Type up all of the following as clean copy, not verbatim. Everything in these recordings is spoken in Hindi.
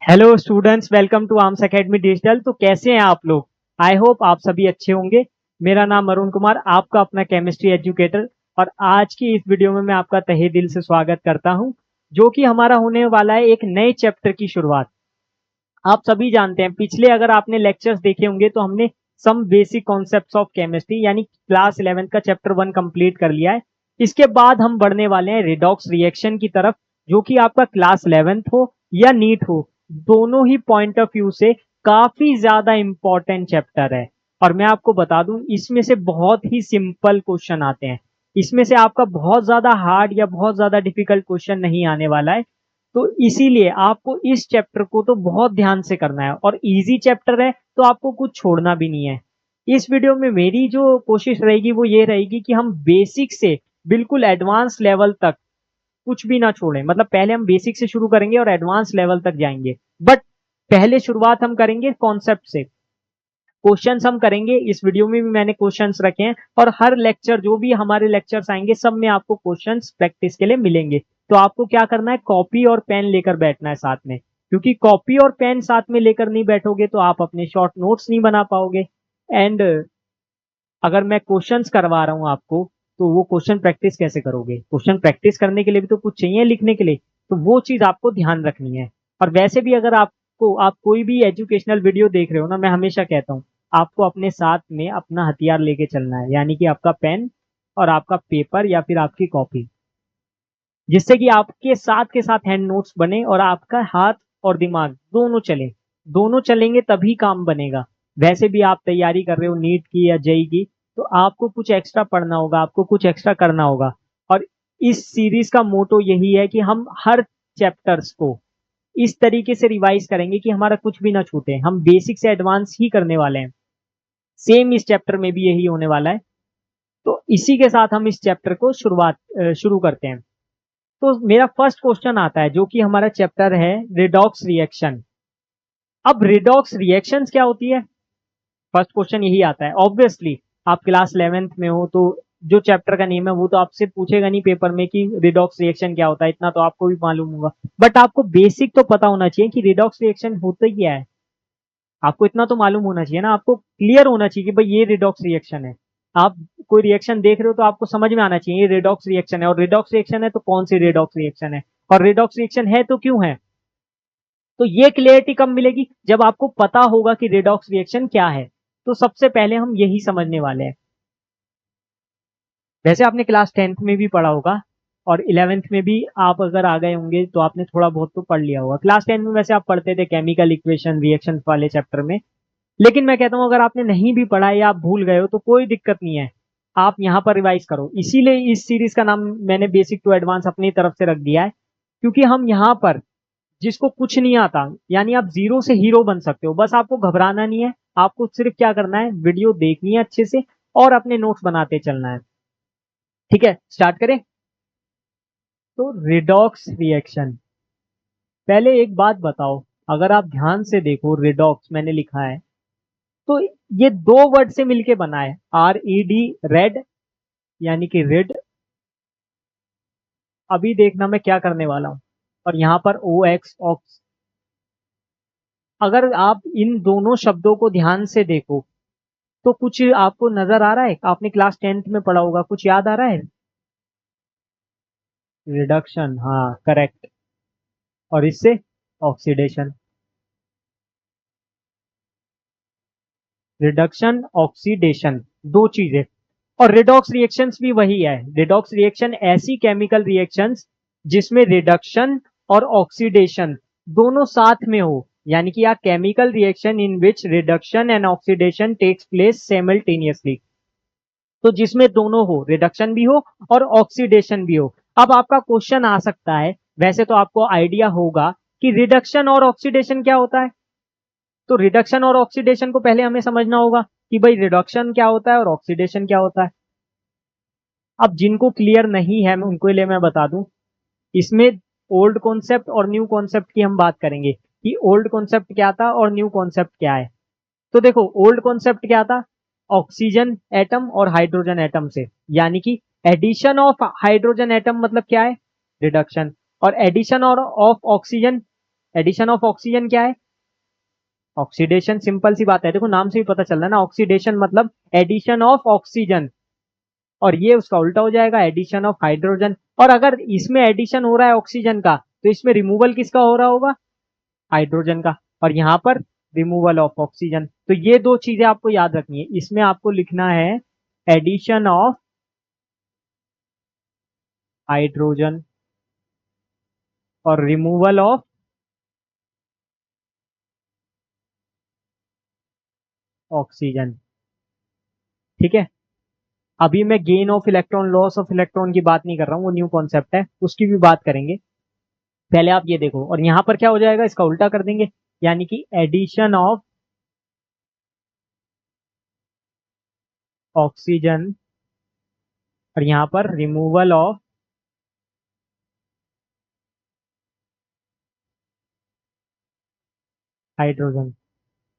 Hello students, welcome to Arms Academy Digital. तो कैसे हैं आप लोग? आई होप आप सभी अच्छे होंगे। मेरा नाम अरुण कुमार, आपका अपना केमिस्ट्री एजुकेटर, और आज की इस वीडियो में मैं आपका तहे दिल से स्वागत करता हूं, जो कि हमारा होने वाला है एक नए चैप्टर की शुरुआत। आप सभी जानते हैं, पिछले अगर आपने लेक्चर्स देखे होंगे तो हमने some basic concepts of chemistry यानी क्लास 11 का चैप्टर 1 कंप्लीट कर लिया है। इसके बाद हम बढ़ने वाले हैं रिडॉक्स रिएक्शन की तरफ, जो कि आपका क्लास 11th हो या नीट हो, दोनों ही पॉइंट ऑफ व्यू से काफी ज्यादा इंपॉर्टेंट चैप्टर है। और मैं आपको बता दूं, इसमें से बहुत ही सिंपल क्वेश्चन आते हैं। इसमें से आपका बहुत ज्यादा हार्ड या बहुत ज्यादा डिफिकल्ट क्वेश्चन नहीं आने वाला है। तो इसीलिए आपको इस चैप्टर को तो बहुत ध्यान से करना है, और इजी चैप्टर है तो आपको कुछ छोड़ना भी नहीं है। इस वीडियो में मेरी जो कोशिश रहेगी वो ये रहेगी कि हम बेसिक से बिल्कुल एडवांस लेवल तक कुछ भी ना छोड़ें। मतलब पहले हम बेसिक से शुरू करेंगे और एडवांस लेवल तक जाएंगे, बट पहले शुरुआत हम करेंगे कॉन्सेप्ट से। क्वेश्चंस हम करेंगे, इस वीडियो में भी मैंने क्वेश्चंस रखे हैं, और हर लेक्चर जो भी हमारे लेक्चर्स आएंगे सब में आपको क्वेश्चंस प्रैक्टिस के लिए मिलेंगे। तो आपको क्या करना है, कॉपी और पेन लेकर बैठना है साथ में, क्योंकि कॉपी और पेन साथ में लेकर नहीं बैठोगे तो आप अपने शॉर्ट नोट्स नहीं बना पाओगे। एंड अगर मैं क्वेश्चंस करवा रहा हूं आपको, तो वो क्वेश्चन प्रैक्टिस कैसे करोगे? क्वेश्चन प्रैक्टिस करने के लिए भी तो कुछ चाहिए लिखने के लिए, तो वो चीज आपको ध्यान रखनी है। और वैसे भी अगर आप कोई भी एजुकेशनल वीडियो देख रहे हो ना, मैं हमेशा कहता हूँ आपको अपने साथ में अपना हथियार लेके चलना है, यानी कि आपका पेन और आपका पेपर या फिर आपकी कॉपी, जिससे कि आपके साथ के साथ हैंड नोट्स बने और आपका हाथ और दिमाग दोनों चले। दोनों चलेंगे तभी काम बनेगा। वैसे भी आप तैयारी कर रहे हो नीट की या जेई की, तो आपको कुछ एक्स्ट्रा पढ़ना होगा, आपको कुछ एक्स्ट्रा करना होगा। और इस सीरीज का मोटो यही है कि हम हर चैप्टर्स को इस तरीके से रिवाइज करेंगे कि हमारा कुछ भी ना छूटे। हम बेसिक से एडवांस ही करने वाले हैं। सेम इस चैप्टर में भी यही होने वाला है। तो इसी के साथ हम इस चैप्टर को शुरू करते हैं। तो मेरा फर्स्ट क्वेश्चन आता है, जो कि हमारा चैप्टर है रिडॉक्स रिएक्शन। अब रिडॉक्स रिएक्शंस क्या होती है, फर्स्ट क्वेश्चन यही आता है। ऑब्वियसली आप क्लास 11th में हो, तो जो चैप्टर का नेम है वो तो आपसे पूछेगा नहीं पेपर में कि रिडॉक्स रिएक्शन क्या होता है, इतना तो आपको भी मालूम होगा। बट आपको बेसिक तो पता होना चाहिए कि रिडॉक्स रिएक्शन होता क्या है। आपको इतना तो मालूम होना चाहिए ना, आपको क्लियर होना चाहिए कि भाई ये रिडॉक्स रिएक्शन है। आप कोई रिएक्शन देख रहे हो तो आपको समझ में आना चाहिए ये रिडॉक्स रिएक्शन है, और रिडॉक्स रिएक्शन है तो कौन सी रिडॉक्स रिएक्शन है, और रिडॉक्स रिएक्शन है तो क्यों है। तो ये क्लियरिटी कब मिलेगी, जब आपको पता होगा कि रिडॉक्स रिएक्शन क्या है। तो सबसे पहले हम यही समझने वाले हैं। वैसे आपने क्लास 10th में भी पढ़ा होगा, और 11th में भी आप अगर आ गए होंगे तो आपने थोड़ा बहुत तो पढ़ लिया होगा। क्लास 10 में वैसे आप पढ़ते थे केमिकल इक्वेशन रिएक्शन वाले चैप्टर में। लेकिन मैं कहता हूं अगर आपने नहीं भी पढ़ा या आप भूल गए हो तो कोई दिक्कत नहीं है, आप यहाँ पर रिवाइज करो। इसीलिए इस सीरीज का नाम मैंने बेसिक टू एडवांस अपनी तरफ से रख दिया है, क्योंकि हम यहाँ पर जिसको कुछ नहीं आता, यानी आप जीरो से हीरो बन सकते हो, बस आपको घबराना नहीं है। आपको सिर्फ क्या करना है, वीडियो देखनी है अच्छे से और अपने नोट्स बनाते चलना है। ठीक है, स्टार्ट करें। तो रिडॉक्स रिएक्शन, पहले एक बात बताओ, अगर आप ध्यान से देखो रिडॉक्स मैंने लिखा है, तो ये दो वर्ड से मिलके बना है, RED, रेड, यानी कि रेड। अभी देखना मैं क्या करने वाला हूं, और यहां पर OX, ऑक्स। अगर आप इन दोनों शब्दों को ध्यान से देखो तो कुछ आपको नजर आ रहा है, आपने क्लास 10th में पढ़ा होगा, कुछ याद आ रहा है? रिडक्शन, हाँ करेक्ट। और इससे ऑक्सीडेशन। रिडक्शन ऑक्सीडेशन, दो चीजें। और रिडॉक्स रिएक्शंस भी वही है। रिडॉक्स रिएक्शन ऐसी केमिकल रिएक्शंस जिसमें रिडक्शन और ऑक्सीडेशन दोनों साथ में हो, यानी कि a chemical reaction in which reduction and oxidation takes place simultaneously. तो जिसमें दोनों हो, रिडक्शन भी हो और ऑक्सीडेशन भी हो। अब आपका क्वेश्चन आ सकता है, वैसे तो आपको आइडिया होगा कि रिडक्शन और ऑक्सीडेशन क्या होता है। तो रिडक्शन और ऑक्सीडेशन को पहले हमें समझना होगा कि भाई रिडक्शन क्या होता है और ऑक्सीडेशन क्या होता है। अब जिनको क्लियर नहीं है मैं उनको लिए मैं बता दूं, इसमें ओल्ड कॉन्सेप्ट और न्यू कॉन्सेप्ट की हम बात करेंगे कि ओल्ड कॉन्सेप्ट क्या था और न्यू कॉन्सेप्ट क्या है। तो देखो, ओल्ड कॉन्सेप्ट क्या था, ऑक्सीजन एटम और हाइड्रोजन एटम से, यानी कि एडिशन ऑफ हाइड्रोजन एटम मतलब क्या है, रिडक्शन। और एडिशन और of oxygen addition of oxygen क्या है? ऑक्सीडेशन, सिंपल सी बात है, देखो नाम से ही पता चल रहा है ना, ऑक्सीडेशन मतलब एडिशन ऑफ ऑक्सीजन, और ये उसका उल्टा हो जाएगा, एडिशन ऑफ हाइड्रोजन। और अगर इसमें एडिशन हो रहा है ऑक्सीजन का, तो इसमें रिमूवल किसका हो रहा होगा? हाइड्रोजन का। और यहां पर रिमूवल ऑफ ऑक्सीजन। तो ये दो चीजें आपको याद रखनी है। इसमें आपको लिखना है एडिशन ऑफ हाइड्रोजन और रिमूवल ऑफ ऑक्सीजन। ठीक है, अभी मैं gain of electron, loss of electron की बात नहीं कर रहा हूं, वो न्यू कॉन्सेप्ट है, उसकी भी बात करेंगे। पहले आप ये देखो, और यहां पर क्या हो जाएगा, इसका उल्टा कर देंगे, यानी कि एडिशन ऑफ ऑक्सीजन और यहां पर रिमूवल ऑफ हाइड्रोजन।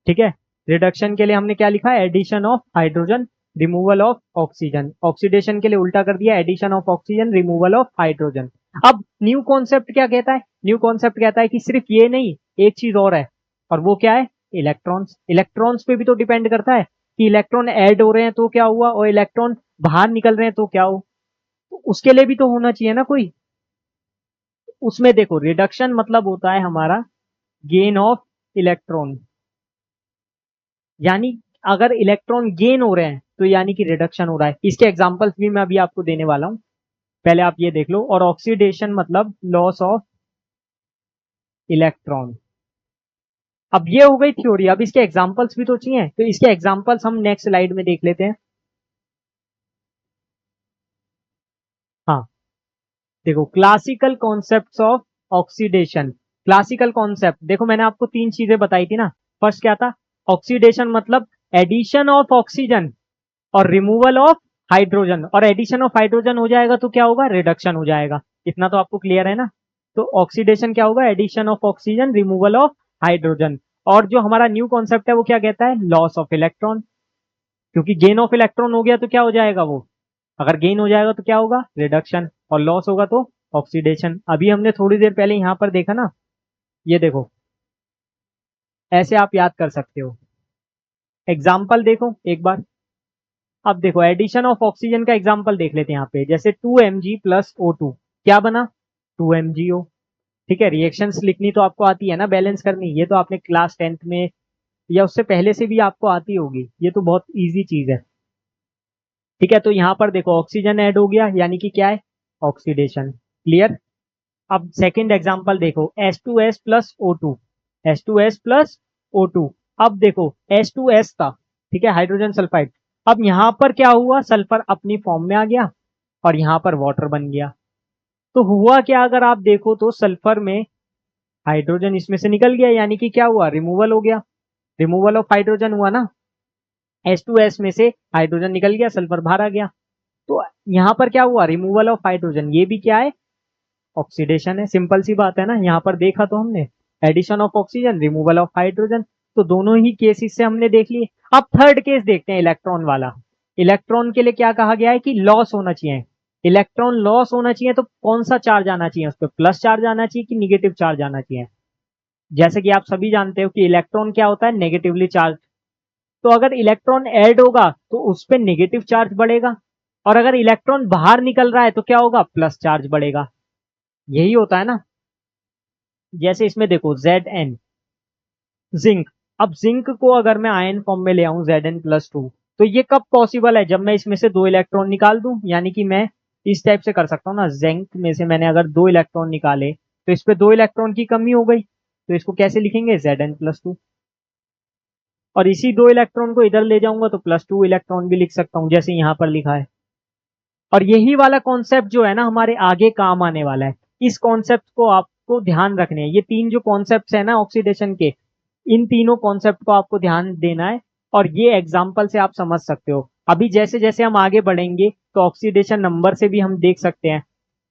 ठीक है, रिडक्शन के लिए हमने क्या लिखा है? Addition of hydrogen, removal of oxygen. Oxidation के लिए उल्टा कर दिया, addition of oxygen, removal of hydrogen. अब न्यू कॉन्सेप्ट क्या कहता है? न्यू कॉन्सेप्ट कहता है कि सिर्फ ये नहीं, एक चीज और है, और वो क्या है? इलेक्ट्रॉन्स। इलेक्ट्रॉन्स पे भी तो डिपेंड करता है कि इलेक्ट्रॉन ऐड हो रहे हैं तो क्या हुआ, और इलेक्ट्रॉन बाहर निकल रहे हैं तो क्या हो, तो उसके लिए भी तो होना चाहिए ना कोई। उसमें देखो, रिडक्शन मतलब होता है हमारा गेन ऑफ इलेक्ट्रॉन, यानी अगर इलेक्ट्रॉन गेन हो रहे हैं तो यानी कि रिडक्शन हो रहा है। इसके एग्जांपल्स भी मैं अभी आपको देने वाला हूं, पहले आप ये देख लो। और ऑक्सीडेशन मतलब लॉस ऑफ इलेक्ट्रॉन। अब ये हो गई थ्योरी, अब इसके एग्जांपल्स भी तो चाहिए, तो इसके एग्जांपल्स हम नेक्स्ट स्लाइड में देख लेते हैं। हाँ, देखो classical concepts of oxidation. Classical concept देखो, मैंने आपको तीन चीजें बताई थी ना। फर्स्ट क्या था? ऑक्सीडेशन मतलब एडिशन ऑफ ऑक्सीजन और रिमूवल ऑफ हाइड्रोजन, और एडिशन ऑफ हाइड्रोजन हो जाएगा तो क्या होगा? रिडक्शन हो जाएगा। इतना तो आपको क्लियर है ना। तो ऑक्सीडेशन क्या होगा? Addition of oxygen, removal of hydrogen. और जो हमारा न्यू कॉन्सेप्ट है वो क्या कहता है? Loss of electron. क्योंकि गेन ऑफ इलेक्ट्रॉन हो गया तो क्या हो जाएगा वो, अगर गेन हो जाएगा तो क्या होगा? रिडक्शन, और लॉस होगा तो ऑक्सीडेशन। अभी हमने थोड़ी देर पहले यहां पर देखा ना, ये देखो, ऐसे आप याद कर सकते हो। एग्जाम्पल देखो एक बार। अब देखो, एडिशन ऑफ ऑक्सीजन का एग्जांपल देख लेते हैं यहाँ पे। जैसे 2 mg प्लस O2 क्या बना? 2 MgO। ठीक है, रिएक्शंस लिखनी तो आपको आती है ना, बैलेंस करनी, ये तो आपने क्लास 10th में या उससे पहले से भी आपको आती होगी, ये तो बहुत इजी चीज है। ठीक है, तो यहाँ पर देखो ऑक्सीजन ऐड हो गया, यानी कि क्या है? ऑक्सीडेशन। क्लियर? अब सेकंड एग्जांपल देखो, H2S plus O2, H2S plus O2। अब देखो H2S था, ठीक है, हाइड्रोजन सल्फाइड। अब यहां पर क्या हुआ? सल्फर अपनी फॉर्म में आ गया और यहां पर वाटर बन गया। तो हुआ क्या, अगर आप देखो तो सल्फर में हाइड्रोजन इसमें से निकल गया, यानी कि क्या हुआ? रिमूवल हो गया, रिमूवल ऑफ हाइड्रोजन हुआ ना। H2S में से हाइड्रोजन निकल गया, सल्फर बाहर आ गया। तो यहां पर क्या हुआ? Removal of hydrogen. ये भी क्या है? ऑक्सीडेशन है। सिंपल सी बात है ना, यहां पर देखा तो हमने addition of oxygen, removal of hydrogen. तो दोनों ही केसेस से हमने देख लिए। अब थर्ड केस देखते हैं, इलेक्ट्रॉन वाला। इलेक्ट्रॉन के लिए क्या कहा गया है कि लॉस होना चाहिए। इलेक्ट्रॉन लॉस होना चाहिए तो कौन सा चार्ज आना चाहिए? उस पर प्लस चार्ज आना चाहिए कि निगेटिव चार्ज आना चाहिए? जैसे कि आप सभी जानते हो कि इलेक्ट्रॉन क्या होता है? Negatively charge. तो अगर इलेक्ट्रॉन ऐड होगा तो उस पर नेगेटिव चार्ज बढ़ेगा, और अगर इलेक्ट्रॉन बाहर निकल रहा है तो क्या होगा? प्लस चार्ज बढ़ेगा। यही होता है ना। जैसे इसमें देखो Zn, जिंक। अब जिंक को अगर मैं आयन फॉर्म में ले आऊं Zn+2, तो ये कब पॉसिबल है? जब मैं इसमें से दो इलेक्ट्रॉन निकाल दूं, यानी कि मैं इस टाइप से कर सकता हूं ना, जिंक में से मैंने अगर दो इलेक्ट्रॉन निकाले तो इस पे दो इलेक्ट्रॉन की कमी हो गई, तो इसको कैसे लिखेंगे? Zn+2। और इसी दो इलेक्ट्रॉन को इधर ले जाऊंगा तो +2 इलेक्ट्रॉन भी लिख सकता हूं, जैसे यहां पर लिखा है। और यही वाला कॉन्सेप्ट जो है ना, हमारे आगे काम आने वाला है। इस कॉन्सेप्ट को आपको ध्यान रखने हैं। ये तीन जो कॉन्सेप्ट है ना ऑक्सीडेशन के, इन तीनों कॉन्सेप्ट को आपको ध्यान देना है, और ये एग्जाम्पल से आप समझ सकते हो। अभी जैसे जैसे हम आगे बढ़ेंगे तो ऑक्सीडेशन नंबर से भी हम देख सकते हैं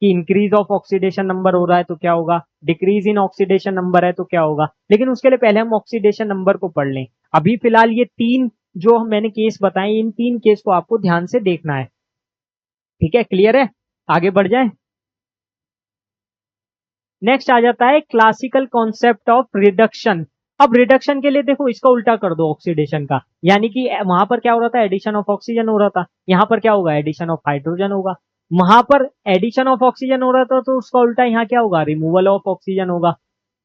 कि इंक्रीज ऑफ ऑक्सीडेशन नंबर हो रहा है तो क्या होगा, डिक्रीज इन ऑक्सीडेशन नंबर है तो क्या होगा। लेकिन उसके लिए पहले हम ऑक्सीडेशन नंबर को पढ़ लें। अभी फिलहाल ये तीन जो मैंने केस बताए, इन तीन केस को आपको ध्यान से देखना है। ठीक है, क्लियर है? आगे बढ़ जाए। नेक्स्ट आ जाता है क्लासिकल कॉन्सेप्ट ऑफ रिडक्शन। अब रिडक्शन के लिए देखो इसका उल्टा कर दो ऑक्सीडेशन का, यानी कि वहां पर क्या हो रहा था, एडिशन ऑफ ऑक्सीजन हो रहा था, यहाँ पर क्या होगा, एडिशन ऑफ हाइड्रोजन होगा। वहां पर एडिशन ऑफ ऑक्सीजन हो रहा था तो उसका उल्टा यहाँ क्या होगा, रिमूवल ऑफ ऑक्सीजन होगा।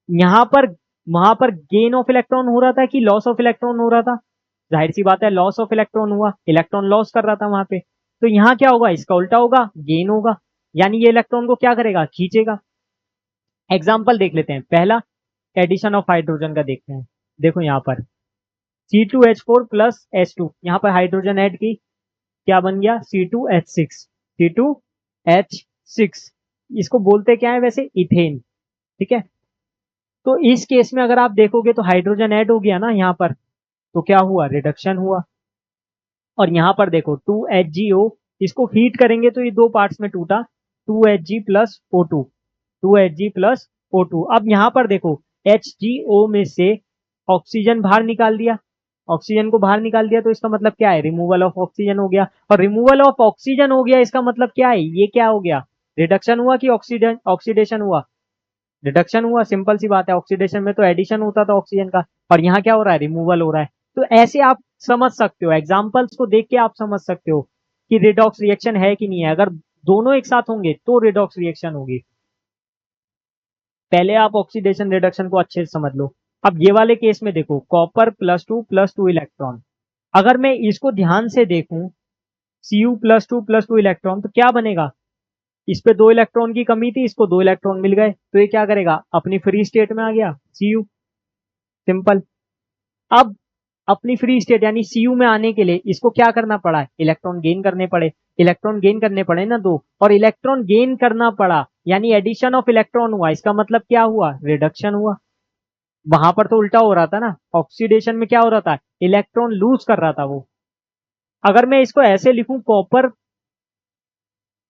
यहाँ पर वहां पर गेन ऑफ इलेक्ट्रॉन हो रहा था कि लॉस ऑफ इलेक्ट्रॉन हो रहा था, जाहिर सी बात है लॉस ऑफ इलेक्ट्रॉन हुआ, इलेक्ट्रॉन लॉस कर रहा था वहां पे। तो यहाँ क्या होगा, इसका उल्टा होगा, गेन होगा, यानी ये इलेक्ट्रॉन को क्या करेगा, खींचेगा। एग्जाम्पल देख लेते हैं, पहला एडिशन ऑफ हाइड्रोजन का देखते हैं। देखो यहाँ पर C2H4 प्लस H2, यहाँ पर हाइड्रोजन ऐड की, क्या बन गया, C2H6, C2H6। इसको बोलते क्या है वैसे, इथेन। ठीक है, तो इस केस में अगर आप देखोगे तो हाइड्रोजन ऐड हो गया ना यहाँ पर, तो क्या हुआ, रिडक्शन हुआ। और यहाँ पर देखो 2HgO, इसको हीट करेंगे तो ये दो पार्ट्स में टूटा, 2Hg plus O2, 2Hg plus O2। अब यहाँ पर देखो HgO में से ऑक्सीजन बाहर निकाल दिया, ऑक्सीजन को बाहर निकाल दिया, तो इसका मतलब क्या है, रिमूवल ऑफ ऑक्सीजन हो गया। और रिमूवल ऑफ ऑक्सीजन हो गया, इसका मतलब क्या है, ये क्या हो गया, रिडक्शन हुआ कि ऑक्सीडेशन हुआ, रिडक्शन हुआ। सिंपल सी बात है, ऑक्सीडेशन में तो एडिशन होता था ऑक्सीजन का, और यहाँ क्या हो रहा है, रिमूवल हो रहा है। तो ऐसे आप समझ सकते हो, एग्जाम्पल्स को देख के आप समझ सकते हो कि रिडॉक्स रिएक्शन है कि नहीं है। अगर दोनों एक साथ होंगे तो रिडॉक्स रिएक्शन होगी। पहले आप ऑक्सीडेशन रिडक्शन को अच्छे से समझ लो। अब ये वाले केस में देखो, कॉपर प्लस टू इलेक्ट्रॉन, अगर मैं इसको ध्यान से देखूं, Cu प्लस टू इलेक्ट्रॉन, तो क्या बनेगा, इस पे दो इलेक्ट्रॉन की कमी थी, इसको दो इलेक्ट्रॉन मिल गए, तो ये क्या करेगा, अपनी फ्री स्टेट में आ गया, Cu। सिंपल। अब अपनी फ्री स्टेट यानी Cu में आने के लिए इसको क्या करना पड़ा, इलेक्ट्रॉन गेन करने पड़े, इलेक्ट्रॉन गेन करने पड़े ना दो, और इलेक्ट्रॉन गेन करना पड़ा यानी एडिशन ऑफ इलेक्ट्रॉन हुआ, इसका मतलब क्या हुआ, रिडक्शन हुआ। वहां पर तो उल्टा हो रहा था ना, ऑक्सीडेशन में क्या हो रहा था, इलेक्ट्रॉन लूज कर रहा था वो। अगर मैं इसको ऐसे लिखूं, कॉपर,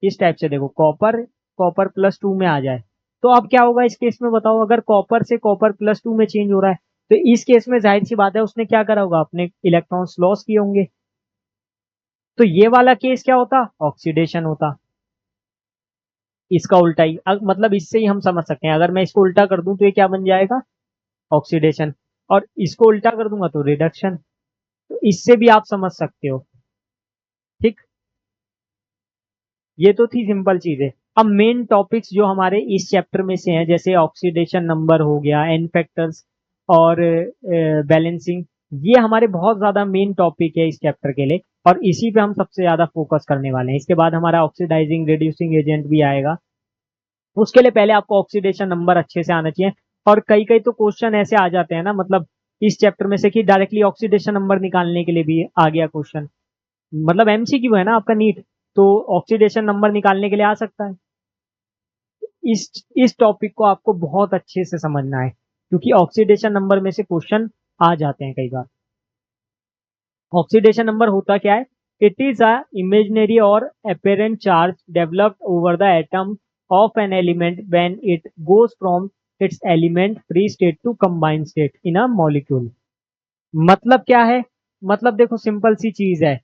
इस टाइप से देखो, कॉपर कॉपर प्लस टू में आ जाए, तो अब क्या होगा इस केस में बताओ, अगर कॉपर से कॉपर प्लस टू में चेंज हो रहा है, तो इस केस में जाहिर सी बात है उसने क्या करा होगा, अपने इलेक्ट्रॉन्स लॉस किए होंगे। तो ये वाला केस क्या होता, ऑक्सीडेशन होता। इसका उल्टा ही मतलब इससे ही हम समझ सकते हैं, अगर मैं इसको उल्टा कर दूं तो ये क्या बन जाएगा, ऑक्सीडेशन, और इसको उल्टा कर दूंगा तो रिडक्शन। तो इससे भी आप समझ सकते हो। ठीक, ये तो थी सिंपल चीजें। अब मेन टॉपिक्स जो हमारे इस चैप्टर में से हैं, जैसे ऑक्सीडेशन नंबर हो गया, एन फैक्टर्स और बैलेंसिंग, ये हमारे बहुत ज्यादा मेन टॉपिक है इस चैप्टर के लिए, और इसी पे हम सबसे ज्यादा फोकस करने वाले हैं। इसके बाद हमारा ऑक्सीडाइजिंग रिड्यूसिंग एजेंट भी आएगा, उसके लिए पहले आपको ऑक्सीडेशन नंबर अच्छे से आना चाहिए। और कई कई तो क्वेश्चन ऐसे आ जाते हैं ना, मतलब इस चैप्टर में से कि डायरेक्टली ऑक्सीडेशन नंबर निकालने के लिए भी आ गया क्वेश्चन, मतलब एमसीक्यू है ना आपका नीट, तो ऑक्सीडेशन नंबर निकालने के लिए आ सकता है। इस टॉपिक को आपको बहुत अच्छे से समझना है, क्योंकि ऑक्सीडेशन नंबर में से क्वेश्चन आ जाते हैं कई बार। ऑक्सीडेशन नंबर होता क्या है, इट इज अ इमेजिनरी और apparent charge developed over the atom of an element when it goes from its element free state to combined state in a molecule. मतलब क्या है, मतलब देखो सिंपल सी चीज है,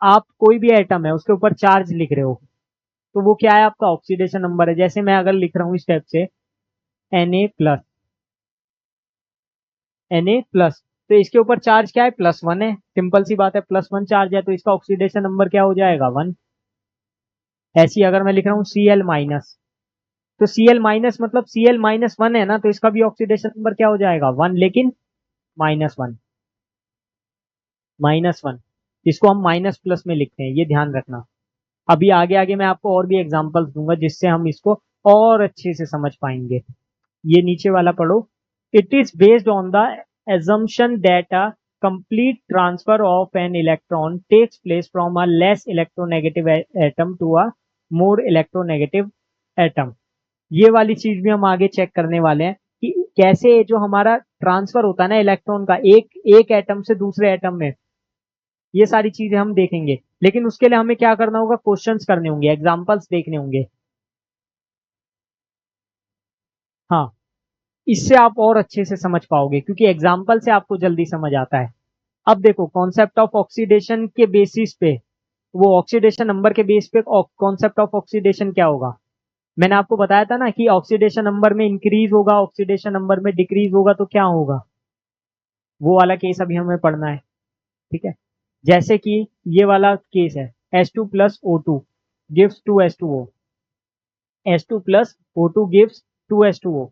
आप कोई भी एटम है उसके ऊपर चार्ज लिख रहे हो, तो वो क्या है, आपका ऑक्सीडेशन नंबर है। जैसे मैं अगर लिख रहा हूं इस टाइप से Na प्लस, Na प्लस, तो इसके ऊपर चार्ज क्या है, +1 है, सिंपल सी बात है, +1 चार्ज है, तो इसका ऑक्सीडेशन नंबर क्या हो जाएगा, 1। ऐसी अगर मैं लिख रहा हूँ Cl-, तो Cl- मतलब Cl-1 है ना, तो इसका भी ऑक्सीडेशन नंबर क्या हो जाएगा, 1, लेकिन -1, -1, इसको हम माइनस प्लस में लिखते हैं, ये ध्यान रखना। अभी आगे आगे मैं आपको और भी एग्जांपल्स दूंगा जिससे हम इसको और अच्छे से समझ पाएंगे। ये नीचे वाला पढ़ो, it is based on the assumption that a complete transfer of an electron takes place from a less electronegative atom to a more electronegative atom। ये वाली चीज भी हम आगे चेक करने वाले हैं कि कैसे जो हमारा ट्रांसफर होता है ना इलेक्ट्रॉन का, एक एक एटम से दूसरे एटम में, ये सारी चीजें हम देखेंगे। लेकिन उसके लिए हमें क्या करना होगा, क्वेश्चंस करने होंगे, एग्जांपल्स देखने होंगे। हाँ, इससे आप और अच्छे से समझ पाओगे, क्योंकि एग्जाम्पल से आपको जल्दी समझ आता है। अब देखो, कॉन्सेप्ट ऑफ ऑक्सीडेशन के बेसिस पे, वो ऑक्सीडेशन नंबर के बेस पे कॉन्सेप्ट ऑफ ऑक्सीडेशन क्या होगा, मैंने आपको बताया था ना कि ऑक्सीडेशन नंबर में इंक्रीज होगा, ऑक्सीडेशन नंबर में डिक्रीज होगा तो क्या होगा, वो वाला केस अभी हमें पढ़ना है। ठीक है, जैसे कि ये वाला केस है, H2 plus O2 gives 2H2O, H2 plus O2 gives 2H2O।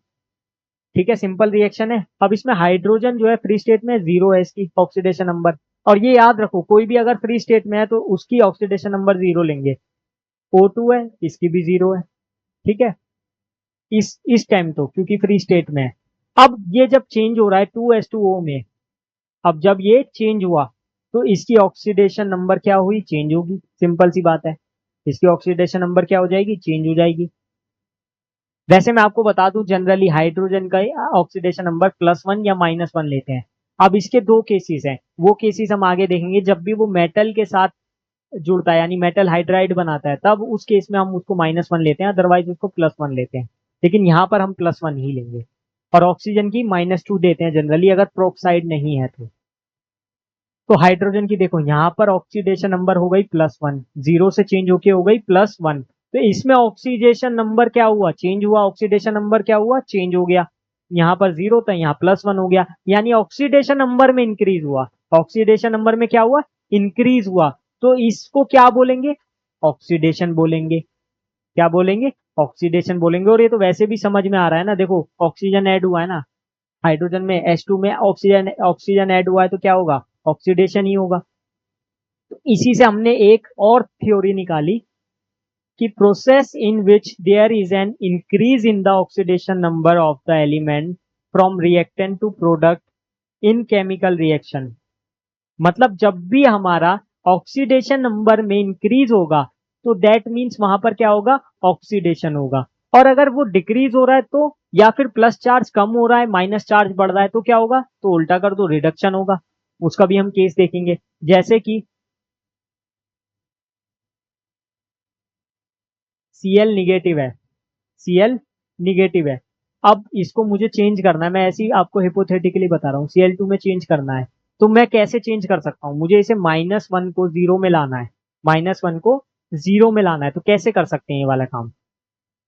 ठीक है, सिंपल रिएक्शन है। अब इसमें हाइड्रोजन जो है फ्री स्टेट में 0 है इसकी ऑक्सीडेशन नंबर, और ये याद रखो कोई भी अगर फ्री स्टेट में है तो उसकी ऑक्सीडेशन नंबर 0 लेंगे। O2 है, इसकी भी 0 है। ठीक है, इस टाइम तो क्योंकि फ्री स्टेट में है। अब ये जब चेंज हो रहा है 2H2O में, अब जब ये चेंज हुआ तो इसकी ऑक्सीडेशन नंबर क्या हुई, चेंज होगी, सिंपल सी बात है। इसकी ऑक्सीडेशन नंबर क्या हो जाएगी, चेंज हो जाएगी। वैसे मैं आपको बता दूं जनरली हाइड्रोजन का ऑक्सीडेशन नंबर +1 या -1 लेते हैं। अब इसके दो केसेस हैं, वो केसेस हम आगे देखेंगे। जब भी वो मेटल के साथ जुड़ता है यानी मेटल हाइड्राइड बनाता है तब उस केस में हम उसको -1 लेते हैं, अदरवाइज उसको +1 लेते हैं। लेकिन यहाँ पर हम +1 ही लेंगे, और ऑक्सीजन की -2 देते हैं जनरली अगर प्रोक्साइड नहीं है तो हाइड्रोजन की देखो यहाँ पर ऑक्सीडेशन नंबर हो गई +1, 0 से चेंज होके हो गई +1। तो इसमें ऑक्सीडेशन नंबर क्या हुआ, चेंज हुआ, ऑक्सीडेशन नंबर क्या हुआ, चेंज हो गया। यहाँ पर 0 था, यहाँ +1 हो गया, यानी ऑक्सीडेशन नंबर में इंक्रीज हुआ। ऑक्सीडेशन नंबर में क्या हुआ, इंक्रीज हुआ। तो इसको क्या बोलेंगे, ऑक्सीडेशन बोलेंगे। क्या बोलेंगे, ऑक्सीडेशन बोलेंगे। और ये तो वैसे भी समझ में आ रहा है ना, देखो ऑक्सीजन ऐड हुआ है ना, हाइड्रोजन में H2 में ऑक्सीजन ऑक्सीजन ऐड हुआ है तो क्या होगा, ऑक्सीडेशन ही होगा। तो इसी से हमने एक और थ्योरी निकाली कि process in which there is an increase in the oxidation number of the element from reactant to product in chemical reaction. मतलब जब भी हमारा ऑक्सीडेशन नंबर में इंक्रीज होगा तो दैट मीन्स वहां पर क्या होगा, ऑक्सीडेशन होगा। और अगर वो डिक्रीज हो रहा है तो, या फिर प्लस चार्ज कम हो रहा है माइनस चार्ज बढ़ रहा है तो क्या होगा, तो उल्टा कर दो, रिडक्शन होगा। उसका भी हम केस देखेंगे। जैसे कि Cl निगेटिव है, Cl निगेटिव है। अब इसको मुझे चेंज करना है, मैं ऐसे ही आपको हिपोथेटिकली बता रहा हूँ, Cl2 में चेंज करना है। तो मैं कैसे चेंज कर सकता हूँ, मुझे इसे -1 को 0 में लाना है, -1 को 0 में लाना है। तो कैसे कर सकते हैं ये वाला काम,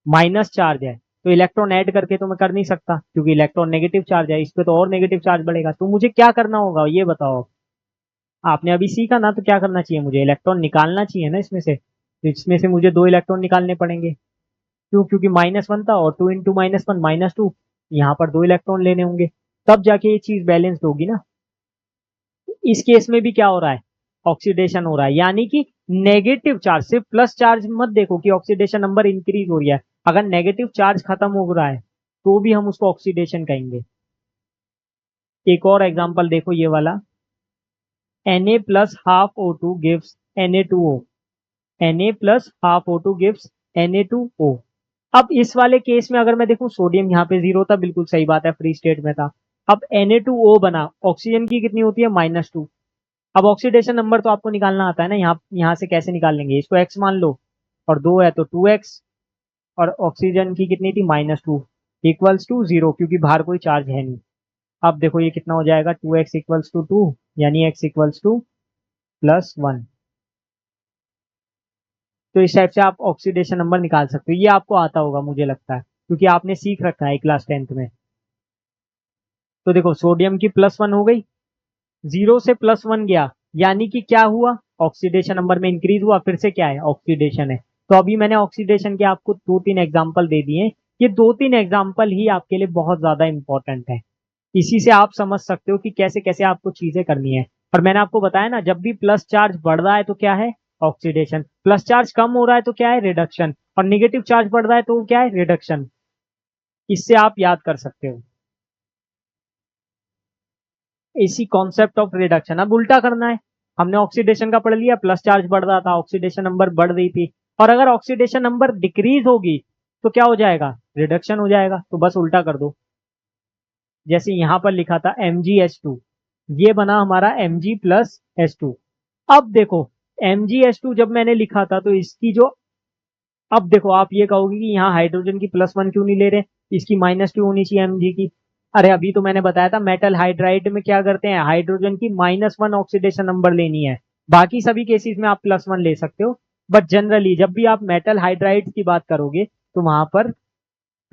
माइनस चार्ज है तो इलेक्ट्रॉन ऐड करके तो मैं कर नहीं सकता, क्योंकि इलेक्ट्रॉन नेगेटिव चार्ज है, इस पे तो और नेगेटिव चार्ज बढ़ेगा। तो मुझे क्या करना होगा ये बताओ, आपने अभी सीखा ना, तो क्या करना चाहिए, मुझे इलेक्ट्रॉन निकालना चाहिए ना इसमें से। तो इसमें से मुझे 2 इलेक्ट्रॉन निकालने पड़ेंगे। क्यों, क्योंकि -1 था और 2 इंटू -1 -2, यहाँ पर 2 इलेक्ट्रॉन लेने होंगे, तब जाके ये चीज बैलेंस होगी ना। इस केस में भी क्या हो रहा है, ऑक्सीडेशन हो रहा है, यानी कि नेगेटिव चार्ज, सिर्फ प्लस चार्ज मत देखो कि ऑक्सीडेशन नंबर इंक्रीज हो रहा है। अगर नेगेटिव चार्ज खत्म हो रहा है तो भी हम उसको ऑक्सीडेशन कहेंगे। एक और एग्जांपल देखो ये वाला, Na plus half O2 gives Na2O, Na plus half O2 gives Na2O। अब इस वाले केस में अगर मैं देखूं, सोडियम यहाँ पे 0 था, बिल्कुल सही बात है, फ्री स्टेट में था। अब Na2O बना, ऑक्सीजन की कितनी होती है, -2। अब ऑक्सीडेशन नंबर तो आपको निकालना आता है ना, यहाँ से कैसे निकाल लेंगे, इसको x मान लो, और 2 है तो 2x, और ऑक्सीजन की कितनी थी, -2 इक्वल्स टू 0, क्योंकि बाहर कोई चार्ज है नहीं। अब देखो ये कितना हो जाएगा, 2x इक्वल्स टू 2, यानी x इक्वल्स टू +1। तो इस टाइप से आप ऑक्सीडेशन नंबर निकाल सकते हो, ये आपको आता होगा मुझे लगता है, क्योंकि आपने सीख रखा है क्लास 10th में। तो देखो सोडियम की +1 हो गई, 0 से +1 गया, यानी कि क्या हुआ, ऑक्सीडेशन नंबर में इंक्रीज हुआ, फिर से क्या है, ऑक्सीडेशन है। तो अभी मैंने ऑक्सीडेशन के आपको 2-3 एग्जाम्पल दे दिए। ये 2-3 एग्जाम्पल ही आपके लिए बहुत ज्यादा इंपॉर्टेंट है, इसी से आप समझ सकते हो कि कैसे कैसे आपको चीजें करनी है। और मैंने आपको बताया ना, जब भी प्लस चार्ज बढ़ रहा है तो क्या है, ऑक्सीडेशन, प्लस चार्ज कम हो रहा है तो क्या है, रिडक्शन, और निगेटिव चार्ज बढ़ रहा है तो क्या है, रिडक्शन। इससे आप याद कर सकते हो, इसी कॉन्सेप्ट ऑफ रिडक्शन। अब उल्टा करना है, हमने ऑक्सीडेशन का पढ़ लिया, प्लस चार्ज बढ़ रहा था, ऑक्सीडेशन नंबर बढ़ रही थी, और अगर ऑक्सीडेशन नंबर डिक्रीज होगी तो क्या हो जाएगा, रिडक्शन हो जाएगा। तो बस उल्टा कर दो, जैसे यहां पर लिखा था MgH2, ये बना हमारा Mg प्लस H2। अब देखो MgH2 जब मैंने लिखा था तो इसकी जो, अब देखो आप ये कहोगे कि यहाँ हाइड्रोजन की +1 क्यों नहीं ले रहे, इसकी -2 होनी चाहिए Mg की। अरे अभी तो मैंने बताया था मेटल हाइड्राइड में क्या करते हैं, हाइड्रोजन की -1 ऑक्सीडेशन नंबर लेनी है। बाकी सभी केसेस में आप +1 ले सकते हो, बट जनरली जब भी आप मेटल हाइड्राइड की बात करोगे तो वहां पर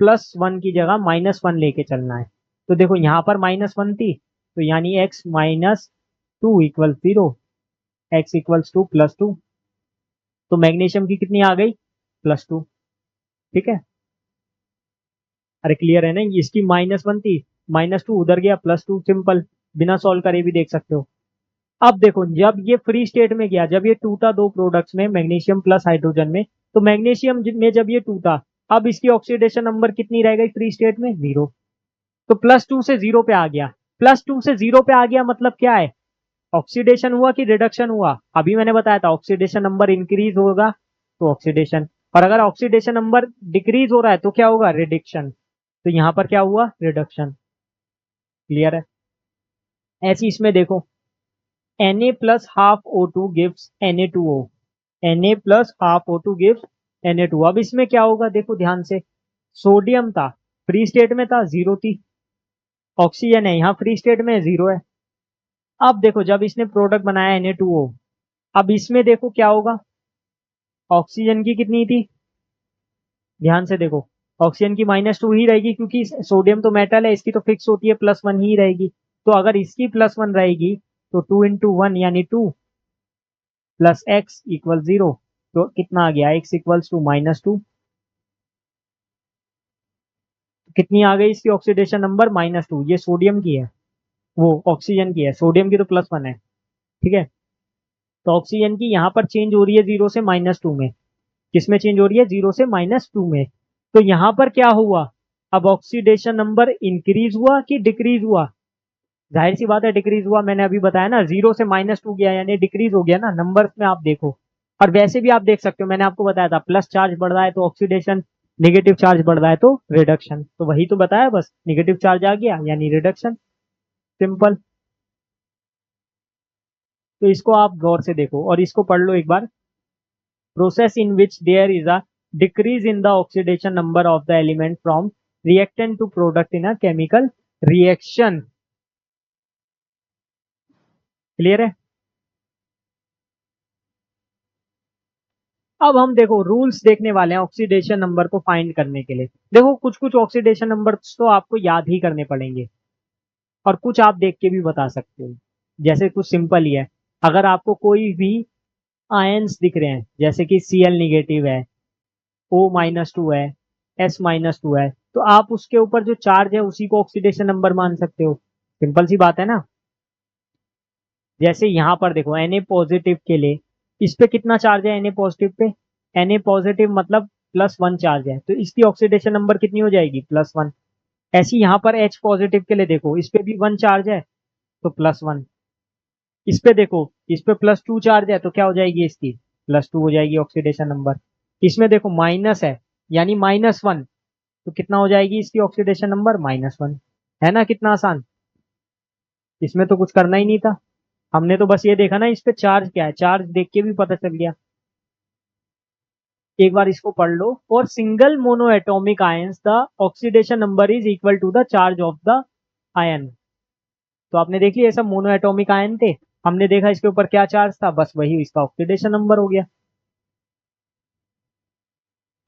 +1 की जगह -1 लेके चलना है। तो देखो यहाँ पर -1 थी, तो यानी x-2 इक्वल 0, x=2 +2। तो मैग्नीशियम की कितनी आ गई? +2। ठीक है, अरे क्लियर है ना, इसकी -1 थी, -2 उधर गया, +2, सिंपल, बिना सॉल्व करे भी देख सकते हो। अब देखो जब ये फ्री स्टेट में गया, जब ये टूटा दो प्रोडक्ट्स में, मैग्नीशियम प्लस हाइड्रोजन में, तो मैग्नीशियम में जब ये टूटा, अब इसकी ऑक्सीडेशन नंबर कितनी रह गई फ्री स्टेट में? 0। तो +2 से 0 पे आ गया। +2 से 0 पे आ गया मतलब क्या है? ऑक्सीडेशन हुआ कि रिडक्शन हुआ? अभी मैंने बताया था ऑक्सीडेशन नंबर इंक्रीज होगा तो ऑक्सीडेशन, और अगर ऑक्सीडेशन नंबर डिक्रीज हो रहा है तो क्या होगा? रिडक्शन। तो यहां पर क्या हुआ? रिडक्शन। क्लियर है? ऐसी इसमें देखो, Na plus half O2 gives Na2O, Na plus half O2 gives Na2। अब इसमें क्या होगा देखो ध्यान से, सोडियम था, फ्री स्टेट में था, 0 थी, ऑक्सीजन है यहाँ फ्री स्टेट में, 0 है। अब देखो जब इसने प्रोडक्ट बनाया Na2O, अब इसमें देखो क्या होगा, ऑक्सीजन की कितनी थी? ध्यान से देखो, ऑक्सीजन की -2 ही रहेगी, क्योंकि सोडियम तो मेटल है, इसकी तो फिक्स होती है, +1 ही रहेगी। तो अगर इसकी +1 रहेगी तो 2 × 1 यानी 2 प्लस x=0। तो कितना आ गया? x=-2। कितनी आ गई इसकी ऑक्सीडेशन नंबर? -2। ये सोडियम की है, वो ऑक्सीजन की है, सोडियम की तो +1 है। ठीक है, तो ऑक्सीजन की यहाँ पर चेंज हो रही है 0 से -2 में। किसमें चेंज हो रही है? 0 से -2 में। तो यहाँ पर क्या हुआ? अब ऑक्सीडेशन नंबर इंक्रीज हुआ कि डिक्रीज हुआ? जाहिर सी बात है डिक्रीज हुआ, मैंने अभी बताया ना, 0 से -2 गया यानी डिक्रीज हो गया ना, नंबर्स में आप देखो। और वैसे भी आप देख सकते हो, मैंने आपको बताया था, प्लस चार्ज बढ़ रहा है तो ऑक्सीडेशन, नेगेटिव चार्ज बढ़ रहा है तो रिडक्शन। तो वही तो बताया, बस नेगेटिव चार्ज आ गया यानी रिडक्शन, सिंपल। तो इसको आप गौर से देखो और इसको पढ़ लो एक बार। Process in which there is a decrease in the oxidation number of the element from reactant to product in a chemical reaction. Clear है? अब हम देखो रूल्स देखने वाले हैं ऑक्सीडेशन नंबर को फाइंड करने के लिए। देखो कुछ कुछ ऑक्सीडेशन नंबर तो आपको याद ही करने पड़ेंगे, और कुछ आप देख के भी बता सकते हो। जैसे कुछ सिंपल ही है, अगर आपको कोई भी आयंस दिख रहे हैं, जैसे कि Cl निगेटिव है, O-2 है, S-2 है, तो आप उसके ऊपर जो चार्ज है उसी को ऑक्सीडेशन नंबर मान सकते हो। सिंपल सी बात है ना। जैसे यहाँ पर देखो Na पॉजिटिव के लिए, इस पे कितना चार्ज है Na positive pay? Na positive मतलब +1 चार्ज है, तो इसकी ऑक्सीडेशन नंबर कितनी हो जाएगी? +1। ऐसी यहाँ पर H पॉजिटिव के लिए देखो, इस पे भी 1 चार्ज है तो +1। इस पे देखो, इस पे +2 चार्ज है तो क्या हो जाएगी इसकी? +2 हो जाएगी ऑक्सीडेशन नंबर। इसमें देखो माइनस है यानी -1, तो कितना हो जाएगी इसकी ऑक्सीडेशन नंबर? -1। है ना कितना आसान, इसमें तो कुछ करना ही नहीं था, हमने तो बस ये देखा ना इस पे चार्ज क्या है, चार्ज देख के भी पता चल गया। एक बार इसको पढ़ लो, for single mono atomic ions the oxidation number is equal to the charge of the ion. तो आपने देख लिया, ये सब मोनो एटोमिक आयन थे, हमने देखा इसके ऊपर क्या चार्ज था, बस वही इसका ऑक्सीडेशन नंबर हो गया।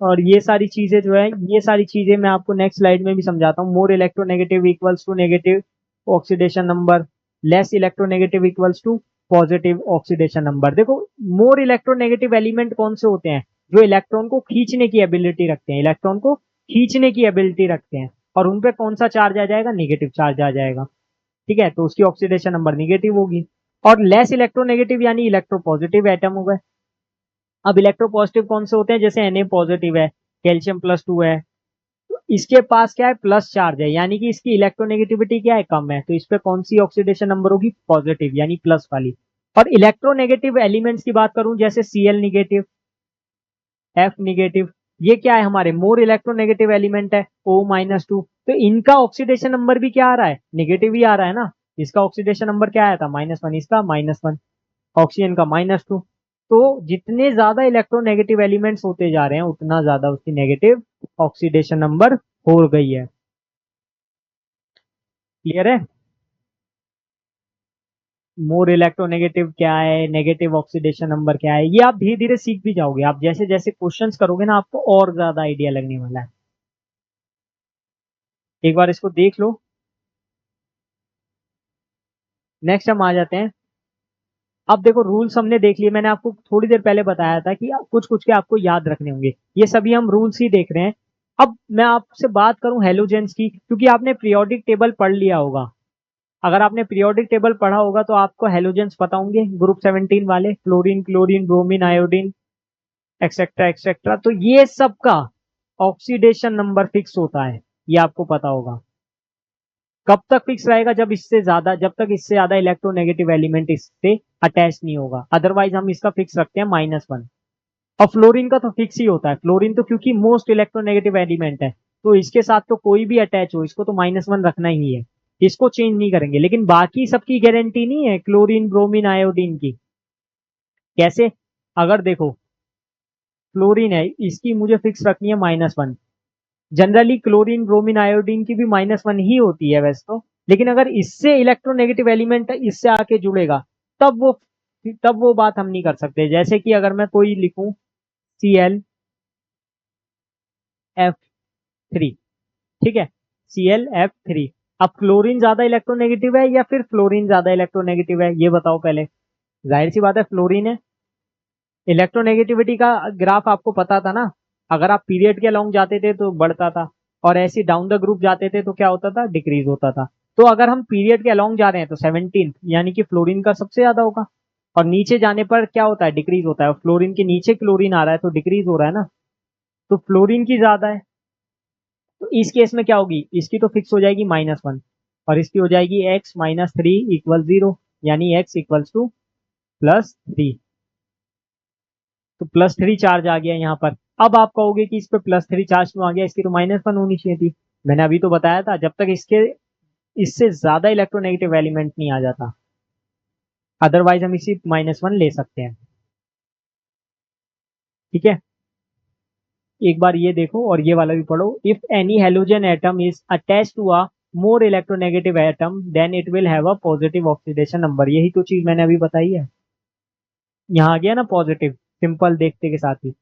और ये सारी चीजें जो है, ये सारी चीजें मैं आपको नेक्स्ट स्लाइड में भी समझाता हूँ। More electronegative equals to negative oxidation number, less electronegative equals to positive oxidation number. देखो मोर इलेक्ट्रोनेगेटिव एलिमेंट कौन से होते हैं? जो इलेक्ट्रॉन को खींचने की एबिलिटी रखते हैं, इलेक्ट्रॉन को खींचने की एबिलिटी रखते हैं, और उनपे कौन सा चार्ज आ जाएगा? निगेटिव चार्ज आ जाएगा। ठीक है, तो उसकी ऑक्सीडेशन नंबर निगेटिव होगी। और लेस इलेक्ट्रोनेगेटिव यानी इलेक्ट्रोपॉजिटिव एटम हो गए। अब इलेक्ट्रोपॉजिटिव कौन से होते हैं? जैसे Na पॉजिटिव है, कैल्शियम +2 है, तो इसके पास क्या है? प्लस चार्ज है, यानी कि इसकी इलेक्ट्रोनेगेटिविटी क्या है? कम है, तो इस पे कौन सी ऑक्सीडेशन नंबर होगी? पॉजिटिव यानी प्लस वाली। और इलेक्ट्रोनेगेटिव एलिमेंट्स की बात करूं, जैसे Cl निगेटिव, F निगेटिव, ये क्या है? हमारे मोर इलेक्ट्रोनेगेटिव एलिमेंट है, O-2। तो इनका ऑक्सीडेशन नंबर भी क्या आ रहा है? निगेटिव ही आ रहा है ना। इसका ऑक्सीडेशन नंबर क्या आया था? -1, इसका -1, ऑक्सीजन का -2। तो जितने ज्यादा इलेक्ट्रोनेगेटिव एलिमेंट्स होते जा रहे हैं, उतना ज्यादा उसकी नेगेटिव ऑक्सीडेशन नंबर हो गई है। क्लियर है? मोर इलेक्ट्रोनेगेटिव क्या है, नेगेटिव ऑक्सीडेशन नंबर क्या है, ये आप धीरे धीरे सीख भी जाओगे। आप जैसे जैसे क्वेश्चंस करोगे ना, आपको और ज्यादा आइडिया लगने वाला है। एक बार इसको देख लो। नेक्स्ट हम आ जाते हैं। अब देखो रूल्स हमने देख लिए, मैंने आपको थोड़ी देर पहले बताया था कि कुछ कुछ के आपको याद रखने होंगे, ये सभी हम रूल्स ही देख रहे हैं। अब मैं आपसे बात करूं हेलोजेंस की, क्योंकि आपने पीरियोडिक टेबल पढ़ लिया होगा। अगर आपने पीरियोडिक टेबल पढ़ा होगा तो आपको हेलोजेंस पता होंगे, ग्रुप 17 वाले, fluorine, chlorine, bromine, iodine, etcetera etcetera. तो ये सब का ऑक्सीडेशन नंबर फिक्स होता है, ये आपको पता होगा। कब तक फिक्स रहेगा? जब तक इससे ज्यादा इलेक्ट्रोनेगेटिव एलिमेंट इससे अटैच नहीं होगा, अदरवाइज हम इसका फिक्स रखते हैं -1। और फ्लोरीन का तो फिक्स ही होता है। फ्लोरीन तो क्योंकि मोस्ट इलेक्ट्रोनेगेटिव एलिमेंट है, तो इसके साथ तो कोई भी अटैच हो, इसको तो -1 रखना ही है, इसको चेंज नहीं करेंगे। लेकिन बाकी सबकी गारंटी नहीं है, क्लोरीन, ब्रोमीन, आयोडीन की। कैसे? अगर देखो क्लोरीन है, इसकी मुझे फिक्स रखनी है -1। जनरली क्लोरीन, ब्रोमीन, आयोडीन की भी -1 ही होती है वैसे तो। लेकिन अगर इससे इलेक्ट्रोनेगेटिव एलिमेंट इससे आके जुड़ेगा, तब वो तब वो बात हम नहीं कर सकते। जैसे कि अगर मैं कोई लिखूं ClF3, ठीक है, ClF3। अब क्लोरीन ज्यादा इलेक्ट्रोनेगेटिव है या फिर फ्लोरीन ज्यादा इलेक्ट्रोनेगेटिव है, ये बताओ पहले। जाहिर सी बात है फ्लोरीन है। इलेक्ट्रोनेगेटिविटी का ग्राफ आपको पता था ना, अगर आप पीरियड के अलोंग जाते थे तो बढ़ता था, और ऐसे डाउन द ग्रुप जाते थे तो क्या होता था? डिक्रीज होता था। तो अगर हम पीरियड के अलोंग जा रहे हैं तो 17, यानी कि फ्लोरीन का सबसे ज्यादा होगा। और नीचे जाने पर क्या होता है? डिक्रीज होता है। फ्लोरीन के नीचे क्लोरीन आ रहा है तो डिक्रीज हो रहा है ना, तो फ्लोरीन की ज्यादा है। तो इस केस में क्या होगी? इसकी तो फिक्स हो जाएगी -1, और इसकी हो जाएगी x-3 इक्वल 0, यानी x इक्वल्स टू +3। तो +3 चार्ज आ गया यहाँ पर। अब आप कहोगे कि इस पे +3 चार्ज क्यों आ गया, इसकी तो -1 होनी चाहिए थी। मैंने अभी तो बताया था, जब तक इससे ज्यादा इलेक्ट्रोनेगेटिव एलिमेंट नहीं आ जाता, अदरवाइज हम इसी -1 ले सकते हैं। ठीक है, एक बार ये देखो और ये वाला भी पढ़ो। If any halogen atom is attach to a more electronegative atom then it will have a positive oxidation number. यही तो चीज मैंने अभी बताई है। यहाँ आ गया ना पॉजिटिव, सिंपल देखते के साथ ही।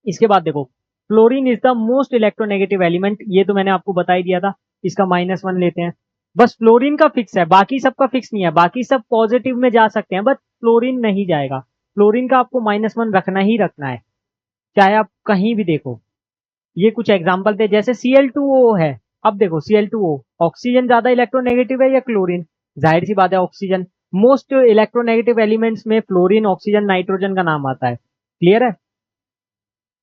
इसके बाद देखो, fluorine is the most electronegative element, ये तो मैंने आपको बता ही दिया था। इसका -1 लेते हैं। बस फ्लोरीन का फिक्स है, बाकी सबका फिक्स नहीं है। बाकी सब पॉजिटिव में जा सकते हैं, बट फ्लोरीन नहीं जाएगा। फ्लोरीन का आपको -1 रखना ही रखना है, चाहे आप कहीं भी देखो। ये कुछ एग्जाम्पल थे, जैसे Cl2O है। अब देखो Cl2O, ऑक्सीजन ज्यादा इलेक्ट्रोनेगेटिव है या क्लोरीन? जाहिर सी बात है ऑक्सीजन। मोस्ट इलेक्ट्रोनेगेटिव एलिमेंट्स में फ्लोरीन, ऑक्सीजन, नाइट्रोजन का नाम आता है। क्लियर है?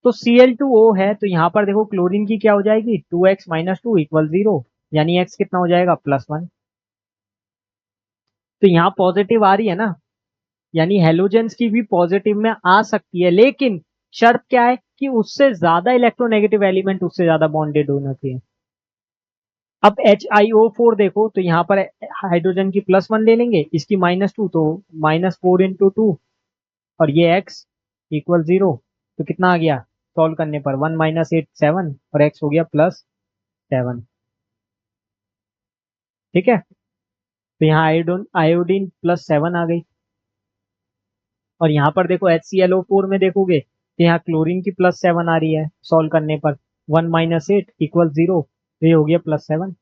तो Cl2O है, तो यहाँ पर देखो क्लोरीन की क्या हो जाएगी? 2x-2 इक्वल 0, यानी x कितना हो जाएगा? +1। तो यहाँ पॉजिटिव आ रही है ना, यानी हेलोजेंस की भी पॉजिटिव में आ सकती है, लेकिन शर्त क्या है? कि उससे ज्यादा इलेक्ट्रोनेगेटिव एलिमेंट उससे ज्यादा बॉन्डेड होना चाहिए। अब HiO4 देखो, तो यहाँ पर हाइड्रोजन की +1 ले लेंगे, इसकी -2, तो -4 × 2, और ये x इक्वल 0। तो कितना आ गया सॉल्व करने पर? 1 - 8 7, और x हो गया +7। ठीक है, तो यहाँ आयोडीन आयोडीन +7 आ गई। और यहाँ पर देखो HClO4 में देखोगे तो यहाँ क्लोरीन की +7 आ रही है सॉल्व करने पर। 1 - 8 इक्वल 0, तो ये हो गया +7।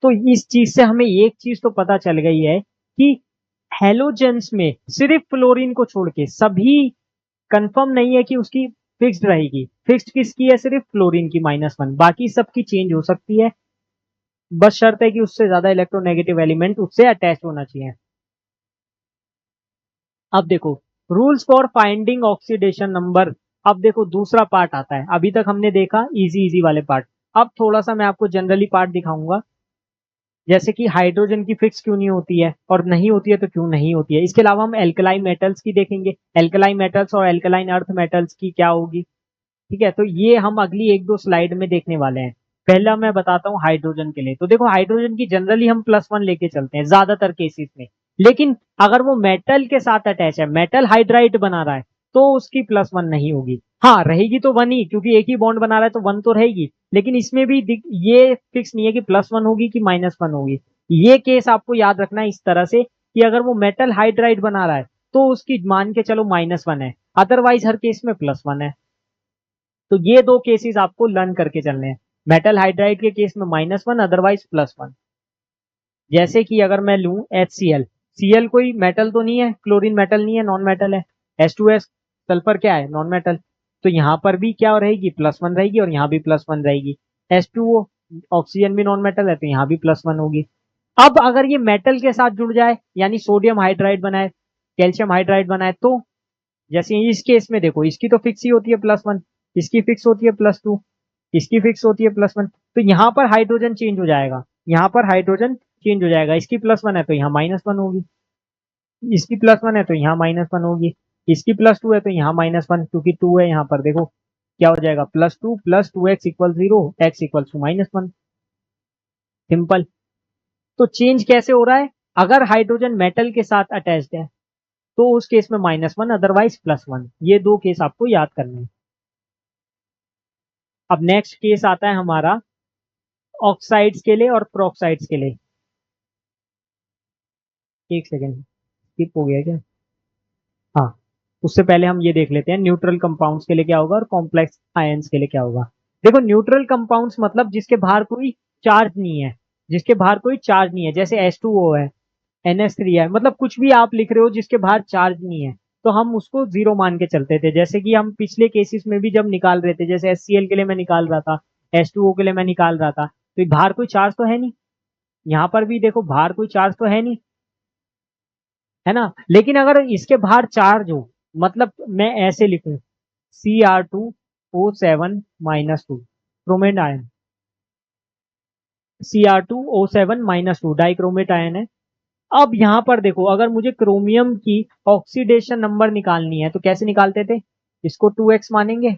तो इस चीज से हमें एक चीज तो पता चल गई है कि हेलोजेंस में सिर्फ फ्लोरीन को छोड़ के सभी, कंफर्म नहीं है कि उसकी फिक्स्ड रहेगी। फिक्स्ड किसकी है? सिर्फ फ्लोरीन की -1, बाकी सबकी चेंज हो सकती है। बस शर्त है कि उससे ज्यादा इलेक्ट्रोनेगेटिव एलिमेंट उससे अटैच होना चाहिए। अब देखो rules for finding oxidation number. अब देखो दूसरा पार्ट आता है। अभी तक हमने देखा इजी इजी वाले पार्ट, अब थोड़ा सा मैं आपको जनरली पार्ट दिखाऊंगा। जैसे कि हाइड्रोजन की फिक्स क्यों नहीं होती है, और नहीं होती है तो क्यों नहीं होती है। इसके अलावा हम एल्कलाइन मेटल्स की देखेंगे, एल्कलाइन मेटल्स और एल्कलाइन अर्थ मेटल्स की क्या होगी। ठीक है, तो ये हम अगली 1-2 स्लाइड में देखने वाले हैं। पहला मैं बताता हूँ हाइड्रोजन के लिए। तो देखो हाइड्रोजन की जनरली हम +1 लेके चलते हैं ज्यादातर केसेस में, लेकिन अगर वो मेटल के साथ अटैच है, मेटल हाइड्राइड बना रहा है, तो उसकी +1 नहीं होगी। हाँ रहेगी तो 1 ही, क्योंकि एक ही बॉन्ड बना रहा है तो 1 तो रहेगी। लेकिन इसमें भी ये फिक्स नहीं है कि +1 होगी कि -1 होगी। ये केस आपको याद रखना है इस तरह से कि अगर वो मेटल हाइड्राइड बना रहा है तो उसकी मान के चलो -1 है, अदरवाइज हर केस में +1 है। तो ये दो केसेस आपको लर्न करके चलने हैं। मेटल हाइड्राइड के केस में -1, अदरवाइज +1। जैसे कि अगर मैं लूं HCl, Cl कोई मेटल तो नहीं है, क्लोरीन मेटल नहीं है, नॉन मेटल है। H2S सल्फर क्या है, नॉन मेटल। तो यहाँ पर भी क्या रहेगी, +1 रहेगी, और यहाँ भी +1 रहेगी। H2O ऑक्सीजन भी नॉन मेटल है, तो यहाँ भी +1 होगी। अब अगर ये मेटल के साथ जुड़ जाए, यानी सोडियम हाइड्राइड बनाए, कैल्शियम हाइड्राइड बनाए, तो जैसे इस केस में देखो, इसकी तो फिक्स ही होती है +1, इसकी फिक्स होती है +2, इसकी फिक्स होती है +1। तो यहाँ पर हाइड्रोजन चेंज हो जाएगा, यहाँ पर हाइड्रोजन चेंज हो जाएगा। इसकी +1 है तो यहाँ -1 होगी, इसकी +1 है तो यहाँ -1 होगी, इसकी +2 है तो यहाँ -1, क्योंकि 2 है यहाँ पर। देखो क्या हो जाएगा, +2 + 2x = 0, x = -1। सिंपल। तो चेंज कैसे हो रहा है, अगर हाइड्रोजन मेटल के साथ अटैच्ड है तो उस केस में -1, अदरवाइज +1। ये दो केस आपको याद करने हैं। अब नेक्स्ट केस आता है हमारा ऑक्साइड्स के लिए और प्रोक्साइड्स के लिए। एक सेकेंड, स्किप हो गया क्या? हाँ, उससे पहले हम ये देख लेते हैं न्यूट्रल कंपाउंड्स के लिए क्या होगा और कॉम्प्लेक्स आयंस के लिए क्या होगा। देखो, न्यूट्रल कंपाउंड्स मतलब जिसके बाहर कोई चार्ज नहीं है, जिसके बाहर कोई चार्ज नहीं है, जैसे H2O है, NH3 है, मतलब कुछ भी आप लिख रहे हो जिसके बाहर चार्ज नहीं है, तो हम उसको जीरो मान के चलते थे। जैसे कि हम पिछले केसेस में भी जब निकाल रहे थे, जैसे HCl के लिए मैं निकाल रहा था, H2O के लिए मैं निकाल रहा था, तो बाहर कोई चार्ज तो है नहीं। यहाँ पर भी देखो, बाहर कोई चार्ज तो है नहीं, है ना। लेकिन अगर इसके बाहर चार्ज हो, मतलब मैं ऐसे लिखूं Cr2O7-2 chromate ion, Cr2O7-2 dichromate ion है। अब यहाँ पर देखो, अगर मुझे क्रोमियम की ऑक्सीडेशन नंबर निकालनी है तो कैसे निकालते थे, इसको 2x मानेंगे,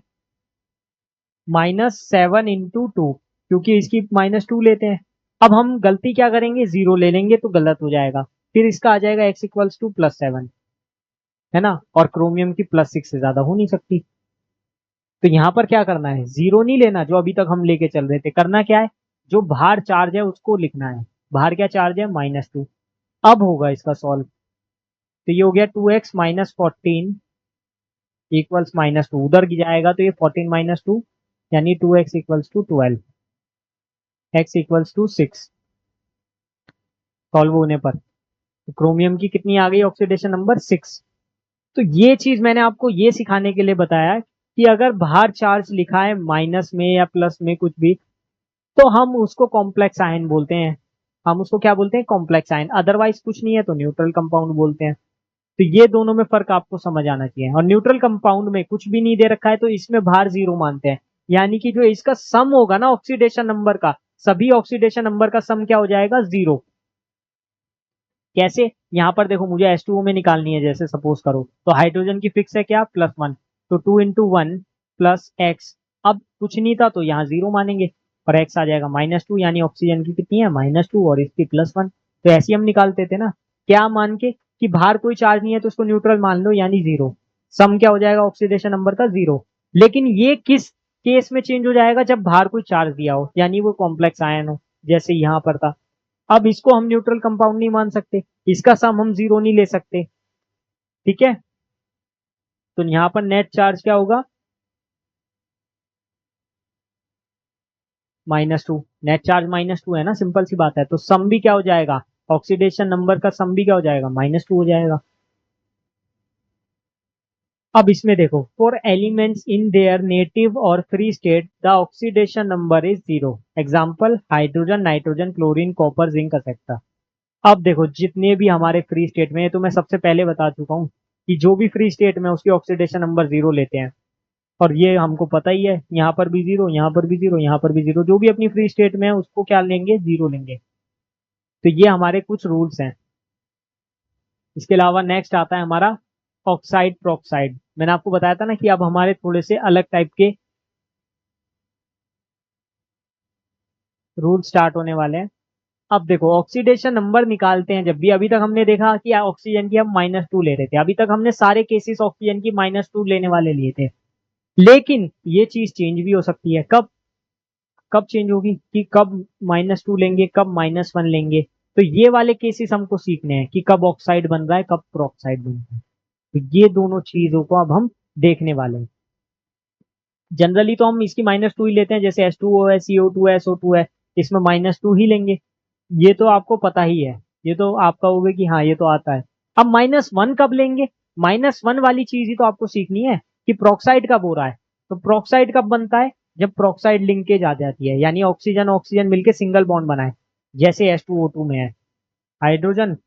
-7 × 2, क्योंकि इसकी -2 लेते हैं। अब हम गलती क्या करेंगे, 0 ले लेंगे तो गलत हो जाएगा, फिर इसका आ जाएगा x = +7, है ना। और क्रोमियम की +6 से ज्यादा हो नहीं सकती। तो यहाँ पर क्या करना है, 0 नहीं लेना जो अभी तक हम लेके चल रहे थे, करना क्या है, जो बाहर चार्ज है उसको लिखना है। बाहर क्या चार्ज है, -2। अब होगा इसका सॉल्व, तो ये हो गया 2x - 14 = -2, उधर की जाएगा तो ये 14 - 2, यानी 2x = 12, x = 6 सॉल्व होने पर। तो क्रोमियम की कितनी आ गई ऑक्सीडेशन नंबर, 6। तो ये चीज मैंने आपको ये सिखाने के लिए बताया कि अगर बाहर चार्ज लिखा है माइनस में या प्लस में कुछ भी, तो हम उसको कॉम्प्लेक्स आयन बोलते हैं। हम उसको क्या बोलते हैं, कॉम्प्लेक्स आयन। अदरवाइज कुछ नहीं है तो न्यूट्रल कंपाउंड बोलते हैं। तो ये दोनों में फर्क आपको समझ आना चाहिए। और न्यूट्रल कंपाउंड में कुछ भी नहीं दे रखा है तो इसमें बाहर 0 मानते हैं, यानी कि जो इसका सम होगा ना ऑक्सीडेशन नंबर का, सभी ऑक्सीडेशन नंबर का सम क्या हो जाएगा, 0। कैसे, यहाँ पर देखो, मुझे H2O में निकालनी है, जैसे सपोज करो, तो हाइड्रोजन की फिक्स है क्या, +1, तो 2 × 1 + x। अब कुछ नहीं था तो यहाँ 0 मानेंगे, और x आ जाएगा -2, यानी ऑक्सीजन की कितनी है, -2, और इसकी +1। तो ऐसे ही हम निकालते थे ना, क्या मान के, कि बाहर कोई चार्ज नहीं है तो उसको न्यूट्रल मान लो, यानी 0। सम क्या हो जाएगा ऑक्सीडेशन नंबर का, 0। लेकिन ये किस केस में चेंज हो जाएगा, जब बाहर कोई चार्ज दिया हो, यानी वो कॉम्प्लेक्स आयन हो, जैसे यहाँ पर था। अब इसको हम न्यूट्रल कंपाउंड नहीं मान सकते, इसका सम हम 0 नहीं ले सकते, ठीक है। तो यहाँ पर नेट चार्ज क्या होगा, -2। नेट चार्ज -2 है ना, सिंपल सी बात है। तो सम भी क्या हो जाएगा, ऑक्सीडेशन नंबर का सम भी क्या हो जाएगा, -2 हो जाएगा। अब इसमें देखो, for elements in their native और free state the oxidation number is 0। Example, hydrogen, nitrogen, chlorine, copper, zinc, etcetera. अब देखो, जितने भी हमारे फ्री स्टेट में, तो मैं सबसे पहले बता चुका हूँ कि जो भी फ्री स्टेट में उसकी ऑक्सीडेशन नंबर 0 लेते हैं। और ये हमको पता ही है, यहाँ पर भी 0, यहाँ पर भी 0, यहाँ पर भी 0, जो भी अपनी फ्री स्टेट में है उसको क्या लेंगे, 0 लेंगे। तो ये हमारे कुछ रूल्स हैं। इसके अलावा नेक्स्ट आता है हमारा ऑक्साइड प्रोक्साइड। मैंने आपको बताया था ना कि अब हमारे थोड़े से अलग टाइप के रूल स्टार्ट होने वाले हैं। अब देखो, ऑक्सीडेशन नंबर निकालते हैं जब भी, अभी तक हमने देखा कि ऑक्सीजन की हम -2 ले रहे थे, अभी तक हमने सारे केसेस ऑक्सीजन की -2 लेने वाले लिए थे। लेकिन ये चीज चेंज भी हो सकती है, कब कब चेंज होगी, कि कब -2 लेंगे, कब -1 लेंगे। तो ये वाले केसेस हमको सीखने हैं कि कब ऑक्साइड बन रहा है, कब प्रोक्साइड बन रहा है। तो ये दोनों चीजों को अब हम देखने वाले हैं। जनरली तो हम इसकी -2 ही लेते हैं, जैसे H2O है, CO2 है, SO2 है, इसमें -2 ही लेंगे। ये तो आपको पता ही है, ये तो आप कहोगे कि हाँ ये तो आता है। अब -1 कब लेंगे? -1 वाली चीज ही तो आपको सीखनी है कि प्रोक्साइड कब हो रहा है। तो प्रोक्साइड कब बनता है? जब प्रोक्साइड लिंकेज आ जाती है, यानी ऑक्सीजन ऑक्सीजन मिलके सिंगल बॉन्ड बनाए, जैसे H2O2 में है, हाइड्रोजन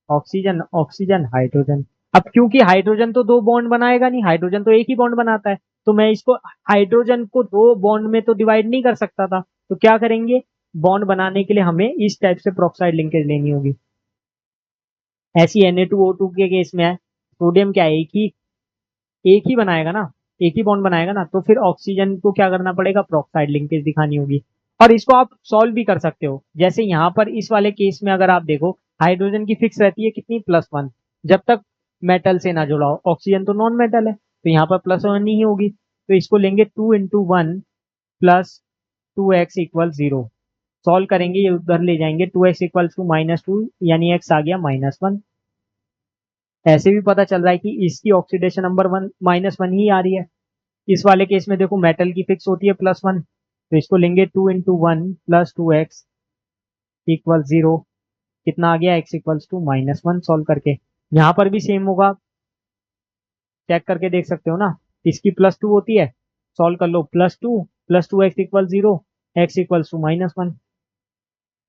ऑक्सीजन ऑक्सीजन हाइड्रोजन। अब क्योंकि हाइड्रोजन तो दो बॉन्ड बनाएगा नहीं, हाइड्रोजन तो एक ही बॉन्ड बनाता है, तो मैं इसको हाइड्रोजन को दो बॉन्ड में तो डिवाइड नहीं कर सकता था। तो क्या करेंगे, बॉन्ड बनाने के लिए हमें इस टाइप से प्रोक्साइड लिंकेज लेनी होगी। ऐसी Na2O2 के केस में है, सोडियम क्या है, एक ही बनाएगा ना, एक ही बॉन्ड बनाएगा ना, तो फिर ऑक्सीजन को क्या करना पड़ेगा, प्रोक्साइड लिंकेज दिखानी होगी। और इसको आप सॉल्व भी कर सकते हो, जैसे यहाँ पर इस वाले केस में अगर आप देखो, हाइड्रोजन की फिक्स रहती है कितनी, +1, जब तक मेटल से ना जुड़ा हो। ऑक्सीजन तो नॉन मेटल है, तो यहाँ पर +1 ही होगी, तो इसको लेंगे 2 × 1 + 2x = 0। सॉल्व करेंगे, ये उधर ले जाएंगे, 2x = -2, यानी x आ गया -1। ऐसे भी पता चल रहा है कि इसकी ऑक्सीडेशन नंबर -1 ही आ रही है। इस वाले केस में देखो, मेटल की फिक्स होती है +1, तो इसको लेंगे 2 × 1 + 2x = 0। कितना आ गया, x = -1। सॉल्व करके यहाँ पर भी सेम होगा, चेक करके देख सकते हो ना, इसकी +2 होती है, सॉल्व कर लो, +2 + 2x = 0, x = -1।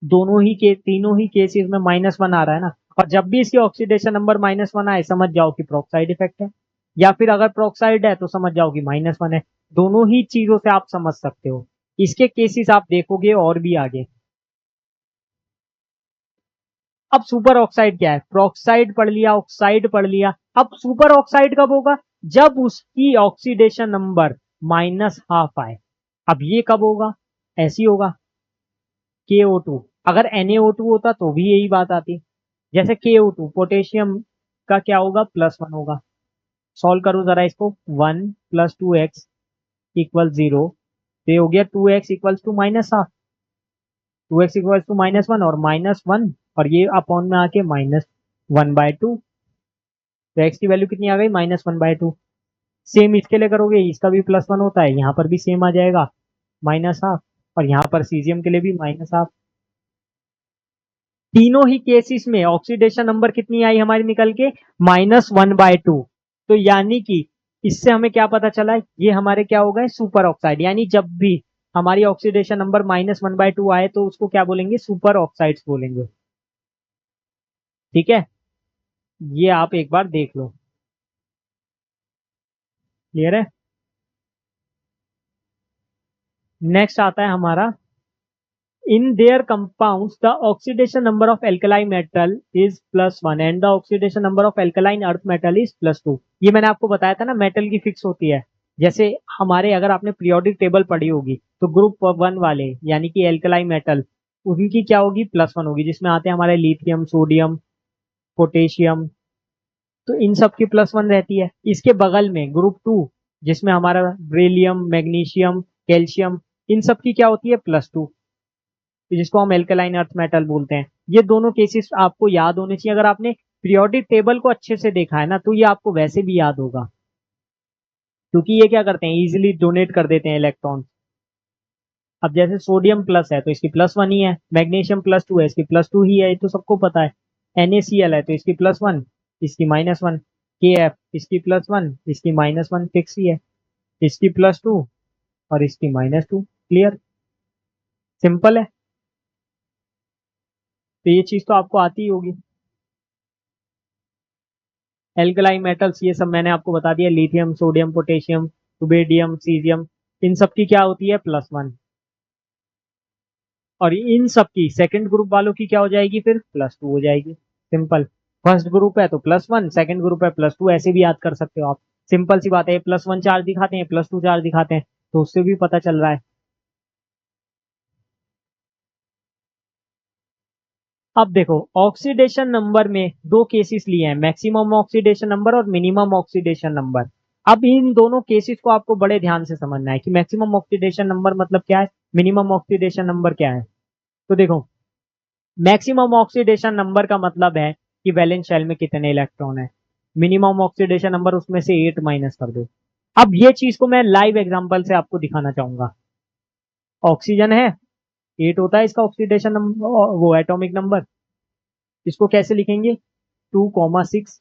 दोनों ही के तीनों ही केसेस में -1 आ रहा है ना। और जब भी इसकी ऑक्सीडेशन नंबर -1 आए, समझ जाओ कि प्रोक्साइड इफेक्ट है, या फिर अगर प्रोक्साइड है तो समझ जाओ कि -1 है। दोनों ही चीजों से आप समझ सकते हो। इसके केसेस आप देखोगे और भी आगे। अब सुपर ऑक्साइड क्या है, प्रोक्साइड पढ़ लिया, ऑक्साइड पढ़ लिया। अब सुपर ऑक्साइड कब होगा, जब उसकी ऑक्सीडेशन नंबर -½ आए। अब ये कब होगा, ऐसी होगा, KO2। अगर NaO2 होता तो भी यही बात आती। जैसे KO2 पोटेशियम का क्या होगा, +1 होगा। सॉल्व करो जरा इसको, 1 + 2x = 0, तो ये हो गया 2x = -½ 2x = -1 और -1, और ये अपॉन में आके -1/2। तो x की वैल्यू कितनी आ गई, -1/2। सेम इसके लिए करोगे, इसका भी +1 होता है, यहाँ पर भी सेम आ जाएगा, -½ और यहाँ पर सीजियम के लिए भी -½ तीनों ही केसेस में ऑक्सीडेशन नंबर कितनी आई हमारी निकल के, -1/2। तो यानी कि इससे हमें क्या पता चला, ये हमारे क्या हो गए, सुपर ऑक्साइड। यानी जब भी हमारी ऑक्सीडेशन नंबर -1/2 आए तो उसको क्या बोलेंगे, सुपर ऑक्साइड्स बोलेंगे। ठीक है, ये आप एक बार देख लो। क्लियर है। नेक्स्ट आता है हमारा, in their compounds the oxidation number of alkali metal is +1 and the oxidation number of alkaline earth metal is +2। ये मैंने आपको बताया था ना, मेटल की फिक्स होती है। जैसे हमारे, अगर आपने पीरियोडिक टेबल पढ़ी होगी, तो ग्रुप 1 वाले यानी कि एल्कलाई मेटल, उनकी क्या होगी, +1 होगी, जिसमें आते हैं हमारे लिथियम, सोडियम, पोटेशियम। तो इन सब की +1 रहती है। इसके बगल में ग्रुप 2, जिसमें हमारा बेरिलियम, मैग्नीशियम, कैल्शियम, इन सब की क्या होती है, +2, जिसको हम एल्कलाइन अर्थ मेटल बोलते हैं। ये दोनों केसेस आपको याद होने चाहिए। अगर आपने पीरियोडिक टेबल को अच्छे से देखा है ना, तो ये आपको वैसे भी याद होगा, क्योंकि ये क्या करते हैं, इजिली डोनेट कर देते हैं इलेक्ट्रॉन। अब जैसे सोडियम प्लस है तो इसकी +1 ही है, मैग्नीशियम +2 है, इसकी +2 ही है, ये तो सबको पता है। NaCl है तो इसकी +1, इसकी -1। KF इसकी +1, इसकी -1 फिक्स ही है, इसकी +2 और इसकी -2। क्लियर, सिंपल है। तो ये चीज तो आपको आती ही होगी। एल्कलाई मेटल्स ये सब मैंने आपको बता दिया, lithium, sodium, potassium, rubidium, caesium, इन सब की क्या होती है, +1। और इन सब की सेकंड ग्रुप वालों की क्या हो जाएगी, फिर +2 हो जाएगी। सिंपल। फर्स्ट ग्रुप है तो +1, सेकंड ग्रुप है +2, ऐसे भी याद कर सकते हो आप। सिंपल सी बात है, +1 चार्ज दिखाते हैं, +2 चार्ज दिखाते हैं, तो उससे भी पता चल रहा है। अब देखो, ऑक्सीडेशन नंबर में दो केसेस लिए हैं, मैक्सिमम ऑक्सीडेशन नंबर और मिनिमम ऑक्सीडेशन नंबर। अब इन दोनों केसेस को आपको बड़े ध्यान से समझना है कि मैक्सिमम ऑक्सीडेशन नंबर मतलब क्या है, मिनिमम ऑक्सीडेशन नंबर क्या है। तो देखो, मैक्सिमम ऑक्सीडेशन नंबर का मतलब है कि वैलेंस शेल में कितने इलेक्ट्रॉन है। मिनिमम ऑक्सीडेशन नंबर उसमें से 8 माइनस कर दो। अब ये चीज को मैं लाइव एग्जांपल से आपको दिखाना चाहूंगा। ऑक्सीजन है, 8 होता है इसका ऑक्सीडेशन नंबर, वो एटॉमिक नंबर। इसको कैसे लिखेंगे, 2,6।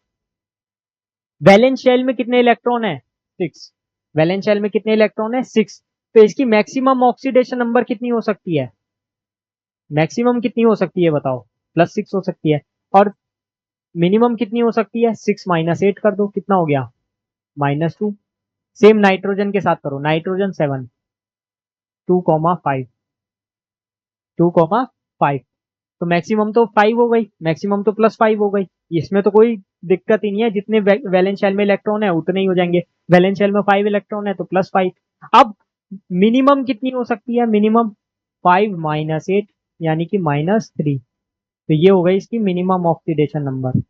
वैलेंस शेल में कितने इलेक्ट्रॉन है, 6। वैलेंस शेल में कितने इलेक्ट्रॉन है, 6। तो इसकी मैक्सिमम ऑक्सीडेशन नंबर कितनी हो सकती है, मैक्सिमम कितनी हो सकती है बताओ, +6 हो सकती है। और मिनिमम कितनी हो सकती है, 6 माइनस 8 कर दो, कितना हो गया, -2। सेम नाइट्रोजन के साथ करो, नाइट्रोजन 7, 2,5, 2,5। तो मैक्सिमम तो 5 हो गई, मैक्सिमम तो +5 हो गई। इसमें तो कोई दिक्कत ही नहीं है, जितने वैलेंस शेल में इलेक्ट्रॉन है उतने ही हो जाएंगे। वैलेंस शेल में 5 इलेक्ट्रॉन है तो +5। अब मिनिमम कितनी हो सकती है, मिनिमम 5 माइनस 8 यानी कि -3। तो ये हो गई इसकी मिनिमम ऑक्सीडेशन नंबर।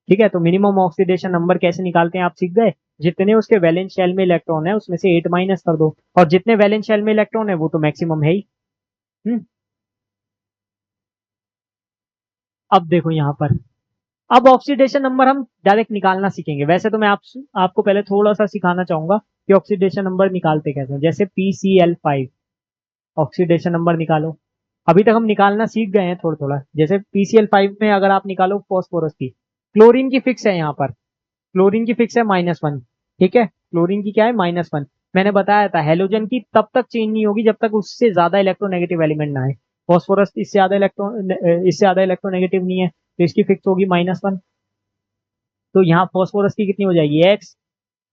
ठीक है, तो मिनिमम ऑक्सीडेशन नंबर कैसे निकालते हैं आप सीख गए। जितने उसके वैलेंस शेल में इलेक्ट्रॉन है उसमें से 8 माइनस कर दो, और जितने वैलेंस शेल में इलेक्ट्रॉन है वो तो मैक्सिमम है ही। हम्म। अब देखो यहाँ पर, अब ऑक्सीडेशन नंबर हम डायरेक्ट निकालना सीखेंगे। वैसे तो मैं आपको पहले थोड़ा सा सिखाना चाहूंगा कि ऑक्सीडेशन नंबर निकालते कैसे हैं। जैसे PCl5, ऑक्सीडेशन नंबर निकालो। अभी तक हम निकालना सीख गए हैं थोड़ा थोड़ा। जैसे PCl5 में अगर आप निकालो फॉस्फोरस की, क्लोरीन की फिक्स है यहाँ पर, क्लोरीन की फिक्स है -1। ठीक है, क्लोरीन की क्या है, -1। मैंने बताया था हेलोजन की तब तक चेंज नहीं होगी जब तक उससे ज्यादा इलेक्ट्रोनेगेटिव एलिमेंट ना आए। फॉस्फोरस इससे ज्यादा इलेक्ट्रोनेगेटिव नहीं है, तो इसकी फिक्स होगी -1। तो यहाँ फॉस्फोरस की कितनी हो जाएगी, x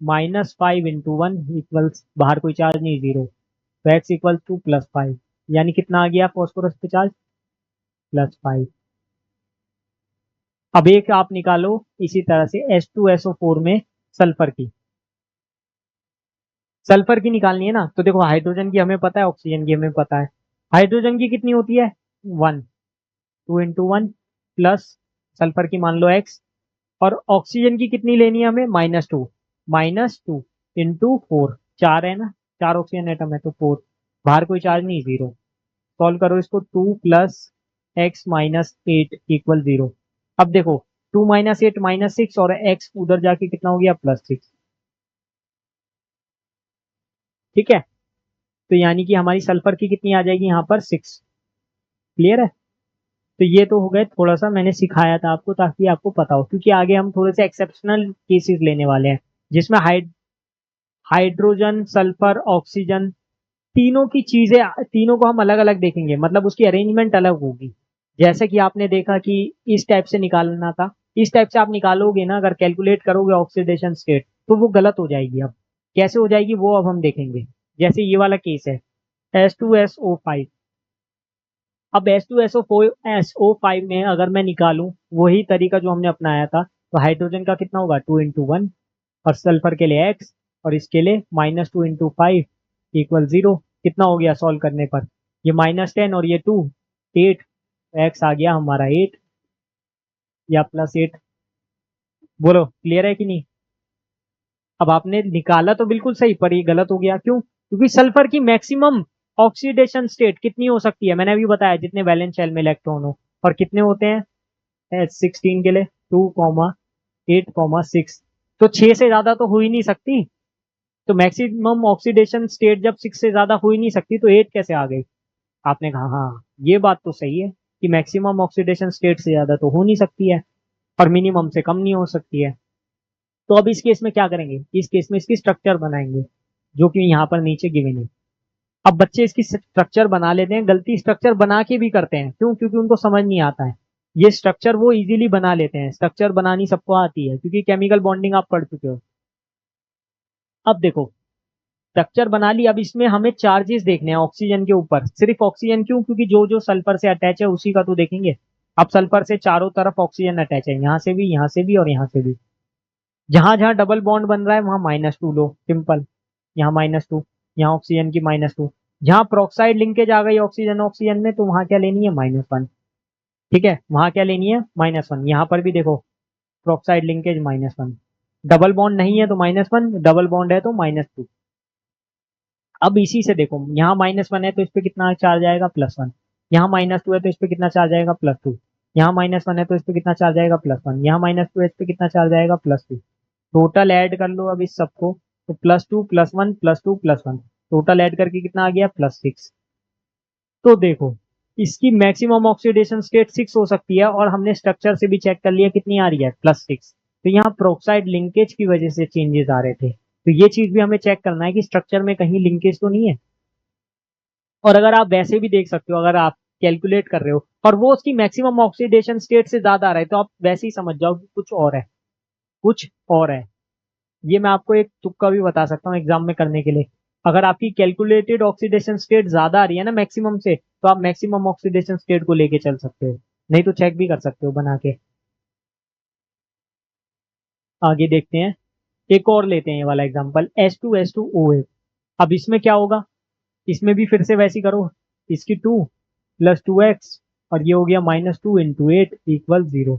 -5 × 1 इक्वल्स, बाहर कोई चार्ज नहीं, 0। तो x इक्वल टू +5, यानी कितना आ गया फॉस्फोरस पे चार्ज, +5। अब एक आप निकालो इसी तरह से H2SO4 में सल्फर की, सल्फर की निकालनी है ना। तो देखो हाइड्रोजन की हमें पता है, ऑक्सीजन की हमें पता है। हाइड्रोजन की कितनी होती है, 1, 2 × 1 प्लस सल्फर की मान लो x। और ऑक्सीजन की कितनी लेनी है हमें, -2, -2 × 4, 4 है ना, 4 ऑक्सीजन एटम है तो 4, बाहर कोई चार्ज नहीं, 0। सॉल्व करो इसको, 2 + x -8 = 0। अब देखो 2 - 8 -6, और x उधर जाके कितना हो गया, +6। ठीक है, तो यानी कि हमारी सल्फर की कितनी आ जाएगी यहाँ पर, 6। क्लियर है। तो ये तो हो गए, थोड़ा सा मैंने सिखाया था आपको ताकि आपको पता हो, क्योंकि आगे हम थोड़े से एक्सेप्शनल केसेस लेने वाले हैं जिसमें हाइड्रोजन, सल्फर, ऑक्सीजन, तीनों की चीजें, तीनों को हम अलग अलग देखेंगे, मतलब उसकी अरेंजमेंट अलग होगी। जैसे कि आपने देखा कि इस टाइप से निकालना था, इस टाइप से आप निकालोगे ना, अगर कैलकुलेट करोगे ऑक्सीडेशन स्टेट तो वो गलत हो जाएगी। अब कैसे हो जाएगी वो अब हम देखेंगे। जैसे ये वाला केस है, H2SO5। अब H2SO5 में अगर मैं निकालूं वही तरीका जो हमने अपनाया था, तो हाइड्रोजन का कितना होगा, 2 × 1, और सल्फर के लिए x, और इसके लिए -2 × 5 = 0। कितना हो गया सॉल्व करने पर, ये -10 और ये 2, 8। x आ गया हमारा 8 या +8। बोलो क्लियर है कि नहीं। अब आपने निकाला तो बिल्कुल सही, पर ये गलत हो गया, क्यों, क्योंकि सल्फर की मैक्सिमम ऑक्सीडेशन स्टेट कितनी हो सकती है, मैंने अभी बताया, जितने वैलेंस शेल में इलेक्ट्रॉन हो। और कितने होते हैं H16 के लिए, 2,8,6। तो 6 से ज्यादा तो हो ही नहीं सकती। तो मैक्सिमम ऑक्सीडेशन स्टेट जब 6 से ज्यादा हो ही नहीं सकती तो 8 कैसे आ गई। आपने कहा हाँ, ये बात तो सही है कि मैक्सिमम ऑक्सीडेशन स्टेट से ज्यादा तो हो नहीं सकती है, और मिनिमम से कम नहीं हो सकती है। तो अब इस केस में क्या करेंगे, इस केस में इसकी स्ट्रक्चर बनाएंगे, जो कि यहाँ पर नीचे गिवन है। अब बच्चे इसकी स्ट्रक्चर बना लेते हैं, गलती स्ट्रक्चर बना के भी करते हैं, क्यों, क्योंकि उनको समझ नहीं आता है। ये स्ट्रक्चर वो इजीली बना लेते हैं, स्ट्रक्चर बनानी सबको आती है क्योंकि केमिकल बॉन्डिंग आप पढ़ चुके हो। अब देखो स्ट्रक्चर बना ली, अब इसमें हमें चार्जेस देखने हैं ऑक्सीजन के ऊपर, सिर्फ ऑक्सीजन, क्यों, क्योंकि जो जो सल्फर से अटैच है उसी का तो देखेंगे। अब सल्फर से चारों तरफ ऑक्सीजन अटैच है, यहाँ से भी, यहाँ से भी, और यहाँ से भी। जहां जहां डबल बॉन्ड बन रहा है वहां -2 लो, सिंपल। यहाँ -2, यहाँ ऑक्सीजन की -2। जहां प्रोक्साइड लिंकेज आ गई ऑक्सीजन ऑक्सीजन में तो वहां क्या लेनी है, -1। ठीक है, वहां क्या लेनी है, -1। यहाँ पर भी देखो प्रोक्साइड लिंकेज -1, डबल बॉन्ड नहीं है तो -1, डबल बॉन्ड है तो -2। अब इसी से देखो, यहाँ -1 है तो इस पे कितना चार्ज आएगा, +1। यहाँ -2 है तो इस पे कितना चार्ज आएगा, +2। यहाँ -1 है तो इस पे कितना चार्ज आएगा, +1। यहाँ -2 है, इस पे कितना चार्ज आएगा, +2। टोटल ऐड कर लो अब इस सबको, तो +2 +1 +2 +1, टोटल ऐड करके कितना आ गया, +6। तो देखो, इसकी मैक्सिमम ऑक्सीडेशन स्टेट 6 हो सकती है, और हमने स्ट्रक्चर से भी चेक कर लिया कितनी आ रही है, +6। तो यहाँ प्रोक्साइड लिंकेज की वजह से चेंजेस आ रहे थे, तो ये चीज भी हमें चेक करना है कि स्ट्रक्चर में कहीं लिंकेज तो नहीं है। और अगर आप वैसे भी देख सकते हो, अगर आप कैलकुलेट कर रहे हो और वो उसकी मैक्सिमम ऑक्सीडेशन स्टेट से ज्यादा आ रहा है, तो आप वैसे ही समझ जाओ कि कुछ और है, कुछ और है। ये मैं आपको एक तुक्का भी बता सकता हूँ एग्जाम में करने के लिए। अगर आपकी कैलकुलेटेड ऑक्सीडेशन स्टेट ज्यादा आ रही है ना मैक्सिमम से, तो आप मैक्सिमम ऑक्सीडेशन स्टेट को लेके चल सकते हो, नहीं तो चेक भी कर सकते हो बना के। आगे देखते हैं, एक और लेते हैं ये वाला एग्जांपल, H2SO8। अब इसमें क्या होगा, इसमें भी फिर से वैसी करो, इसकी 2 + 2x, और ये हो गया -2 × 8 = 0।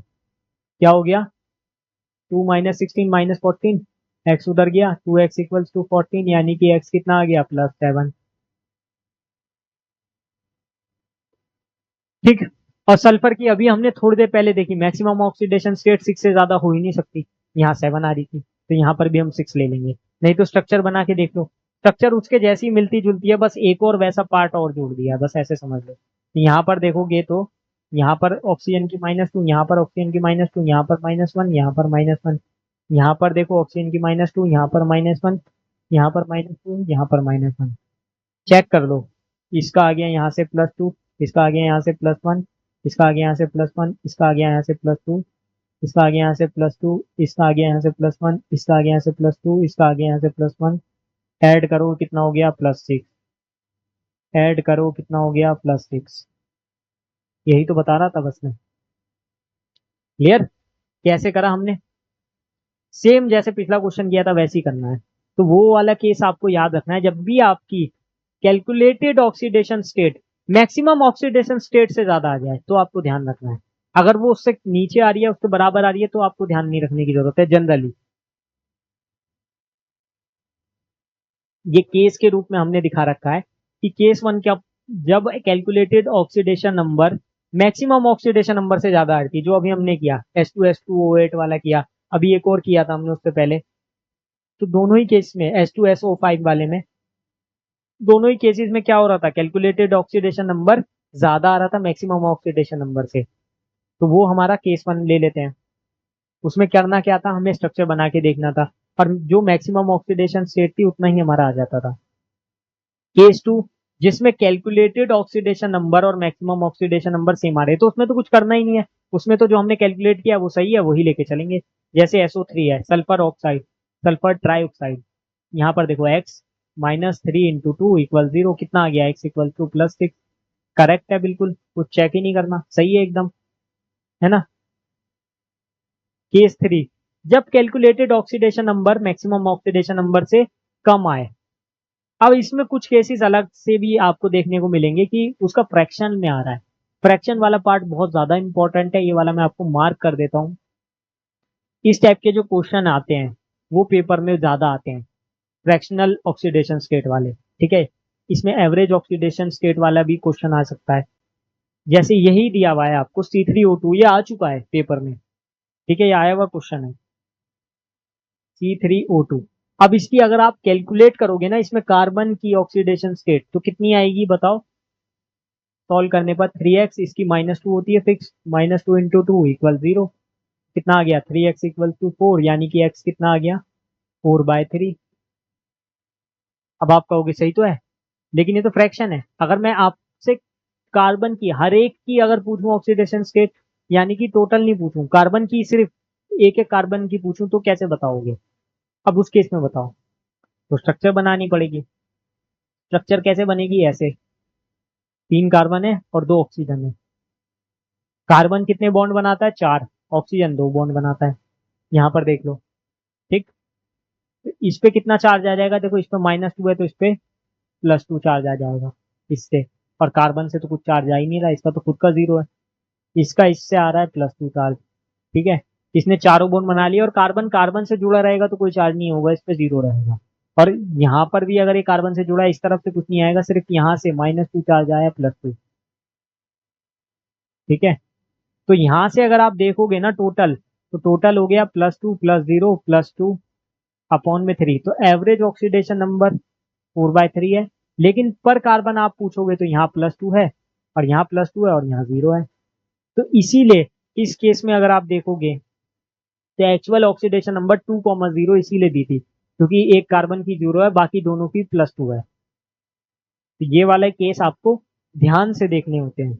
क्या हो गया, 2 - 16 - 14, x उधर गया, 2x = 14, यानी कि x कितना आ गया, +7। ठीक। और सल्फर की अभी हमने थोड़ी देर पहले देखी, मैक्सिमम ऑक्सीडेशन स्टेट 6 से ज्यादा हो ही नहीं सकती, यहाँ 7 आ रही थी, तो यहाँ पर भी हम 6 ले लेंगे। नहीं तो स्ट्रक्चर बना के देख लो, स्ट्रक्चर उसके जैसी मिलती जुलती है, बस एक और वैसा पार्ट और जोड़ दिया है, बस ऐसे समझ लो। तो यहाँ पर देखोगे तो यहाँ पर ऑक्सीजन की -2, यहाँ पर ऑक्सीजन की -2, यहाँ पर -1, यहाँ पर -1, यहाँ पर देखो ऑक्सीजन की -2, यहाँ पर -1, यहाँ पर -2, यहाँ पर -1। चेक कर लो, इसका आ गया यहाँ से +2, इसका आ गया यहाँ से +1, इसका आ गया यहाँ से +1, इसका आ गया यहाँ से +2, इसका आ गया यहाँ से +2, इसका आ गया यहाँ से +1, इसका आ गया यहाँ से +2, इसका आ गया यहाँ से +1। ऐड करो कितना हो गया, +6। ऐड करो कितना हो गया, +6। यही तो बता रहा था बस मैं। क्लियर? कैसे करा हमने, सेम जैसे पिछला क्वेश्चन किया था वैसे ही करना है। तो वो वाला केस आपको याद रखना है, जब भी आपकी calculated oxidation state maximum oxidation state से ज्यादा आ जाए, तो आपको ध्यान रखना है। अगर वो उससे नीचे आ रही है, उससे बराबर आ रही है, तो आपको ध्यान नहीं रखने की जरूरत है जनरली। ये केस के रूप में हमने दिखा रखा है कि केस 1 क्या, जब calculated oxidation number maximum oxidation number से ज्यादा आ रही थी, जो अभी हमने किया H2SO8 वाला किया, अभी एक और किया था हमने उससे पहले। तो दोनों ही केस में, H2SO5 वाले में, दोनों ही केसेस में क्या हो रहा था, कैलकुलेटेड ऑक्सीडेशन नंबर ज्यादा आ रहा था मैक्सिमम ऑक्सीडेशन नंबर से। तो वो हमारा केस 1 ले लेते हैं। उसमें करना क्या था, हमें स्ट्रक्चर बना के देखना था, और जो मैक्सिमम ऑक्सीडेशन स्टेट थी उतना ही हमारा आ जाता था। केस 2, जिसमें कैलकुलेटेड ऑक्सीडेशन नंबर और मैक्सिमम ऑक्सीडेशन नंबर सेम आ रहे, तो उसमें तो कुछ करना ही नहीं है। उसमें तो जो हमने कैलकुलेट किया वो सही है, वही लेके चलेंगे। जैसे SO3 है, सल्फर ऑक्साइड, सल्फर ट्राईऑक्साइड। यहाँ पर देखो x -3 × 2 = 0, कितना आ गया, x = +6। करेक्ट है बिल्कुल, कुछ चेक ही नहीं करना, सही है एकदम, है ना। केस 3, जब calculated oxidation number maximum oxidation number से कम आए। अब इसमें कुछ केसेस अलग से भी आपको देखने को मिलेंगे कि उसका फ्रैक्शन में आ रहा है। फ्रैक्शन वाला पार्ट बहुत ज्यादा इंपॉर्टेंट है, ये वाला मैं आपको मार्क कर देता हूँ। इस टाइप के जो क्वेश्चन आते हैं वो पेपर में ज्यादा आते हैं, फ्रैक्शनल ऑक्सीडेशन स्टेट वाले। ठीक है, इसमें एवरेज ऑक्सीडेशन स्टेट वाला भी क्वेश्चन आ सकता है। जैसे यही दिया हुआ है आपको C3O2, ये आ चुका है पेपर में। ठीक है, ये आया हुआ क्वेश्चन है C3O2। अब इसकी अगर आप कैलकुलेट करोगे ना, इसमें कार्बन की ऑक्सीडेशन स्टेट तो कितनी आएगी बताओ। सॉल्व करने पर 3x, इसकी -2 होती है फिक्स, -2 × 2 = 0। कितना आ गया, 3x = 4, यानी कि x कितना आ गया, 4/3। अब आप कहोगे सही तो है, लेकिन ये तो फ्रैक्शन है। अगर मैं आपसे कार्बन की हर एक की अगर पूछूं ऑक्सीडेशन स्टेट, यानी कि टोटल नहीं पूछूं, कार्बन की सिर्फ एक एक कार्बन की पूछूं, तो कैसे बताओगे। अब उस केस में बताओ, तो स्ट्रक्चर बनानी पड़ेगी। स्ट्रक्चर कैसे बनेगी, ऐसे 3 कार्बन है और 2 ऑक्सीजन है। कार्बन कितने बॉन्ड बनाता है, 4। ऑक्सीजन 2 बॉन्ड बनाता है, यहाँ पर देख लो। ठीक, तो इस पे कितना चार्ज आ जाएगा, देखो इस पे -2 है तो इस पे +2 चार्ज आ जाएगा इससे। और कार्बन से तो कुछ चार्ज आ ही नहीं रहा, इसका तो खुद का 0 है। इसका इससे आ रहा है +2 चार्ज। ठीक है, इसने चारों बॉन्ड बना लिया, और कार्बन कार्बन से जुड़ा रहेगा तो कोई चार्ज नहीं होगा, इस पे 0 रहेगा। और यहाँ पर भी अगर ये कार्बन से जुड़ा है, इस तरफ से कुछ नहीं आएगा, सिर्फ यहाँ से -2 चार्ज आया +2। ठीक है, तो यहाँ से अगर आप देखोगे ना टोटल, तो टोटल हो गया +2 +0 +2 अपॉन में 3। तो एवरेज ऑक्सीडेशन नंबर 4/3 है। लेकिन पर कार्बन आप पूछोगे तो यहाँ +2 है, और यहाँ +2 है, और यहाँ 0 है। तो इसीलिए इस केस में अगर आप देखोगे तो एक्चुअल ऑक्सीडेशन नंबर 2,0 इसीलिए दी थी, क्योंकि एक कार्बन की 0 है, बाकी दोनों की +2 है। तो ये वाला केस आपको ध्यान से देखने होते हैं।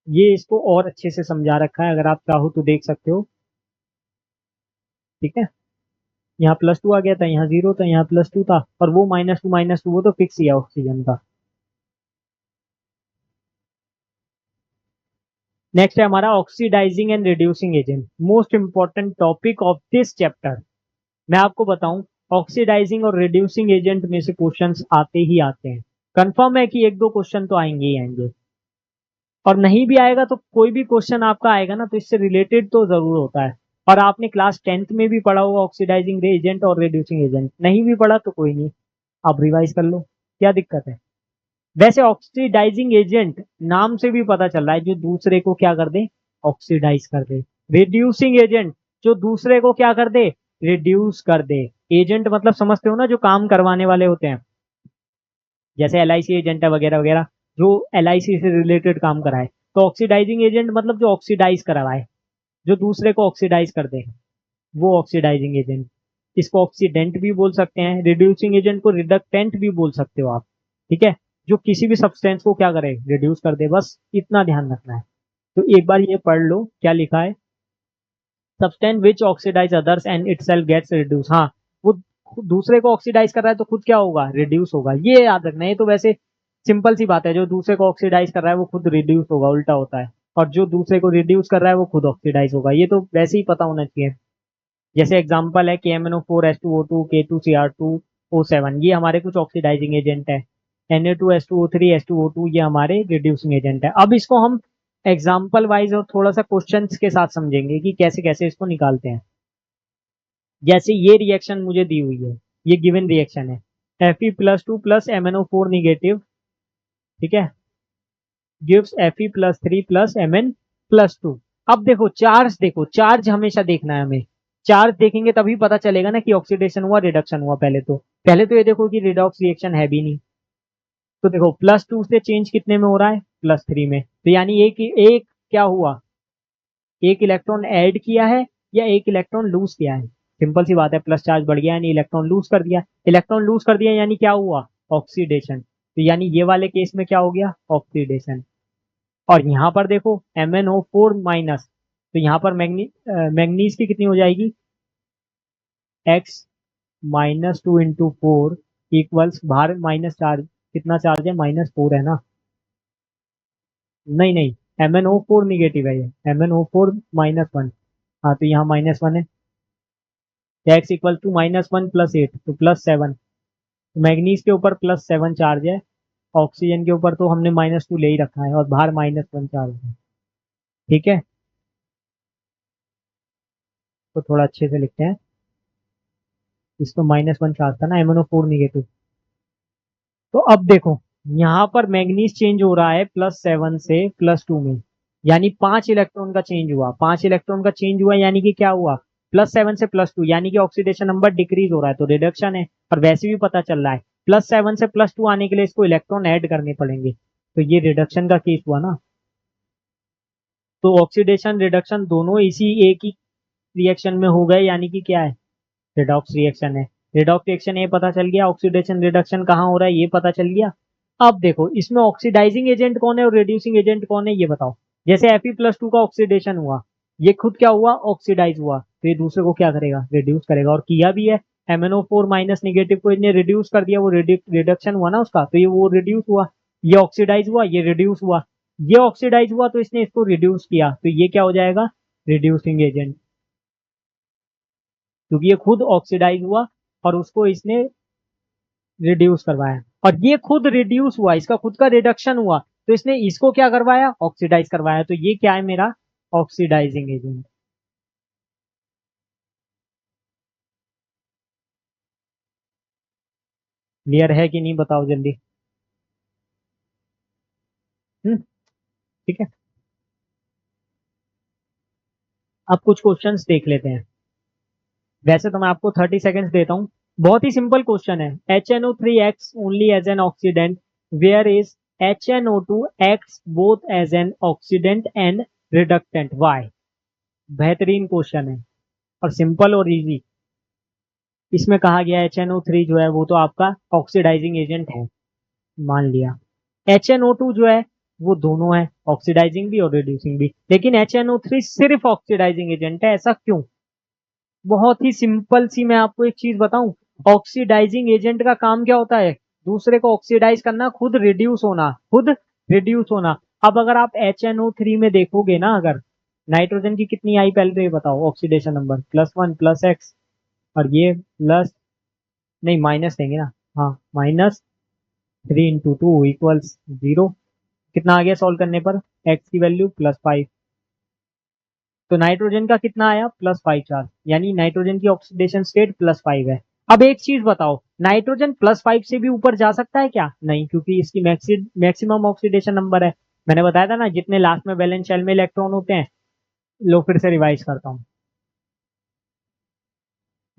ये इसको और अच्छे से समझा रखा है, अगर आप चाहो तो देख सकते हो। ठीक है, यहाँ +2 आ गया था, यहाँ 0 था, यहाँ +2 था, और वो -2 वो तो फिक्स ही है ऑक्सीजन का। नेक्स्ट है हमारा oxidising and reducing agent, most important topic of this chapter. मैं आपको बताऊं, ऑक्सीडाइजिंग और रिड्यूसिंग एजेंट में से क्वेश्चंस आते ही आते हैं। कंफर्म है कि एक दो क्वेश्चन तो आएंगे ही आएंगे, और नहीं भी आएगा तो कोई भी क्वेश्चन आपका आएगा ना, तो इससे रिलेटेड तो जरूर होता है। और आपने क्लास 10th में भी पढ़ा होगा ऑक्सीडाइजिंग एजेंट और रिड्यूसिंग एजेंट, नहीं भी पढ़ा तो कोई नहीं, आप रिवाइज कर लो, क्या दिक्कत है। वैसे ऑक्सीडाइजिंग एजेंट नाम से भी पता चल रहा है जो दूसरे को क्या कर दे, ऑक्सीडाइज कर दे। रिड्यूसिंग एजेंट जो दूसरे को क्या कर दे, रिड्यूस कर दे। एजेंट मतलब समझते हो ना, जो काम करवाने वाले होते हैं, जैसे LIC एजेंट है वगैरह वगैरह, जो LIC से रिलेटेड काम कराए। तो ऑक्सीडाइजिंग एजेंट मतलब जो ऑक्सीडाइज करवाए, जो दूसरे को ऑक्सीडाइज कर दे, वो ऑक्सीडाइजिंग एजेंट। इसको ऑक्सीडेंट भी बोल सकते हैं, रिड्यूसिंग एजेंट को रिडक्टेंट भी बोल सकते हो आप। ठीक है, जो किसी भी सब्सटेंस को क्या करे, रिड्यूस कर दे, बस इतना ध्यान रखना है। तो एक बार ये पढ़ लो क्या लिखा है। Substance which oxidise others and itself gets reduce. हाँ, वो दूसरे को ऑक्सीडाइज कर रहा है तो खुद क्या होगा, रिड्यूस होगा। ये याद रखना है, ये तो वैसे सिंपल सी बात है, जो दूसरे को ऑक्सीडाइज कर रहा है वो खुद रिड्यूस होगा, उल्टा होता है। और जो दूसरे को रिड्यूस कर रहा है वो खुद ऑक्सीडाइज होगा, ये तो वैसे ही पता होना चाहिए। जैसे एग्जांपल है KMnO4H2O2 K2Cr2O7, ये हमारे कुछ ऑक्सीडाइजिंग एजेंट है। Na2H2O3 H2O2 ये हमारे रिड्यूसिंग एजेंट है। अब इसको हम एग्जांपल वाइज और थोड़ा सा क्वेश्चंस के साथ समझेंगे कि कैसे कैसे इसको निकालते हैं। जैसे ये रिएक्शन मुझे दी हुई है, ये गिवन रिएक्शन है, Fe+2 प्लस MnO4 निगेटिव, ठीक है, गिव्स Fe+3 प्लस Mn+2। अब देखो चार्ज, देखो चार्ज हमेशा देखना है हमें। चार्ज देखेंगे तभी पता चलेगा ना कि ऑक्सीडेशन हुआ रिडक्शन हुआ। पहले तो ये देखो कि रिडॉक्स रिएक्शन है भी नहीं। तो देखो +2 से चेंज कितने में हो रहा है, +3 में। तो यानी एक एक क्या हुआ, एक इलेक्ट्रॉन ऐड किया है या एक इलेक्ट्रॉन लूज किया है। सिंपल सी बात है, प्लस चार्ज बढ़ गया यानी इलेक्ट्रॉन लूज कर दिया। इलेक्ट्रॉन लूज कर दिया यानी क्या हुआ, ऑक्सीडेशन। तो यानी ये वाले केस में क्या हो गया, ऑक्सीडेशन। और यहाँ पर देखो MnO4-, तो यहाँ पर मैग्नीज की कितनी हो जाएगी, X-2 × 4 इक्वल्स, बाहर माइनस चार्ज, कितना चार्ज है, -4 है ना। नहीं नहीं, MnO4 निगेटिव है, ये MnO4-1। हाँ, तो यहाँ -1 है। X=-1 + 8 तो +7। मैग्नीज के ऊपर +7 चार्ज है, ऑक्सीजन के ऊपर तो हमने -2 ले ही रखा है, और बाहर -1 चार्ज है। ठीक है, तो थोड़ा अच्छे से लिखते हैं। इसको -1 चार्ज था ना, MnO4 निगेटिव। तो अब देखो यहाँ पर मैग्नीज चेंज हो रहा है +7 से +2 में, यानी 5 इलेक्ट्रॉन का चेंज हुआ। 5 इलेक्ट्रॉन का चेंज हुआ यानी कि क्या हुआ, +7 से +2, यानी कि ऑक्सीडेशन नंबर डिक्रीज हो रहा है, तो रिडक्शन है। और वैसे भी पता चल रहा है +7 से +2 आने के लिए इसको इलेक्ट्रॉन ऐड करने पड़ेंगे, तो ये रिडक्शन का केस हुआ ना। तो ऑक्सीडेशन रिडक्शन दोनों इसी एक ही रिएक्शन में हो गए, यानी कि क्या है, रिडॉक्स रिएक्शन है। रिडॉक्स रिएक्शन ये पता चल गया, ऑक्सीडेशन रिडक्शन कहाँ हो रहा है ये पता चल गया। अब देखो इसमें ऑक्सीडाइजिंग एजेंट कौन है और रिड्यूसिंग एजेंट कौन है, ये बताओ। जैसे Fe+2 का ऑक्सीडेशन हुआ, ये खुद क्या हुआ, ऑक्सीडाइज हुआ, तो ये दूसरे को क्या करेगा, रिड्यूस करेगा, और किया भी है। MnO4- निगेटिव को इसने रिड्यूस कर दिया, वो रिडक्शन हुआ ना उसका, तो ये वो रिड्यूस हुआ। ये ऑक्सीडाइज हुआ, ये रिड्यूस हुआ। ये ऑक्सीडाइज हुआ तो इसने इसको रिड्यूस किया, तो ये क्या हो जाएगा, रिड्यूसिंग एजेंट, क्योंकि ये खुद ऑक्सीडाइज हुआ और उसको इसने रिड्यूस करवाया। और ये खुद रिड्यूस हुआ, इसका खुद का रिडक्शन हुआ, तो इसने इसको क्या करवाया, ऑक्सीडाइज करवाया। तो ये क्या है मेरा, ऑक्सीडाइजिंग एजेंट। क्लियर है कि नहीं बताओ जल्दी। ठीक है, अब कुछ क्वेश्चंस देख लेते हैं। वैसे तो मैं आपको 30 सेकेंड्स देता हूँ। बहुत ही सिंपल क्वेश्चन है। HNO3 acts only as an oxidant where is HNO2 acts both as an oxidant and reductant, why? बेहतरीन क्वेश्चन है और सिंपल और इजी। इसमें कहा गया HNO3 जो है वो तो आपका ऑक्सीडाइजिंग एजेंट है, मान लिया। HNO2 जो है वो दोनों है, ऑक्सीडाइजिंग भी और रिड्यूसिंग भी, लेकिन HNO3 सिर्फ ऑक्सीडाइजिंग एजेंट है, ऐसा क्यों? बहुत ही सिंपल सी मैं आपको एक चीज बताऊं। ऑक्सीडाइजिंग एजेंट का काम क्या होता है? दूसरे को ऑक्सीडाइज करना, खुद रिड्यूस होना, खुद रिड्यूस होना। अब अगर आप HNO3 में देखोगे ना, अगर नाइट्रोजन की कितनी आई पहले तो ये बताओ, ऑक्सीडेशन नंबर +1 +X, और ये प्लस, नहीं माइनस देंगे ना, हाँ -3 × 2 = 0। कितना आ गया सॉल्व करने पर? एक्स की वैल्यू +5। तो नाइट्रोजन का कितना आया? +5 चार्ज, यानी नाइट्रोजन की ऑक्सीडेशन स्टेट +5 है। अब एक चीज बताओ, नाइट्रोजन +5 से भी ऊपर जा सकता है क्या? नहीं, क्योंकि इसकी मैक्सिमम ऑक्सीडेशन नंबर है। मैंने बताया था ना, जितने लास्ट में वैलेंस शेल में इलेक्ट्रॉन होते हैं, लो फिर से रिवाइज करता हूँ।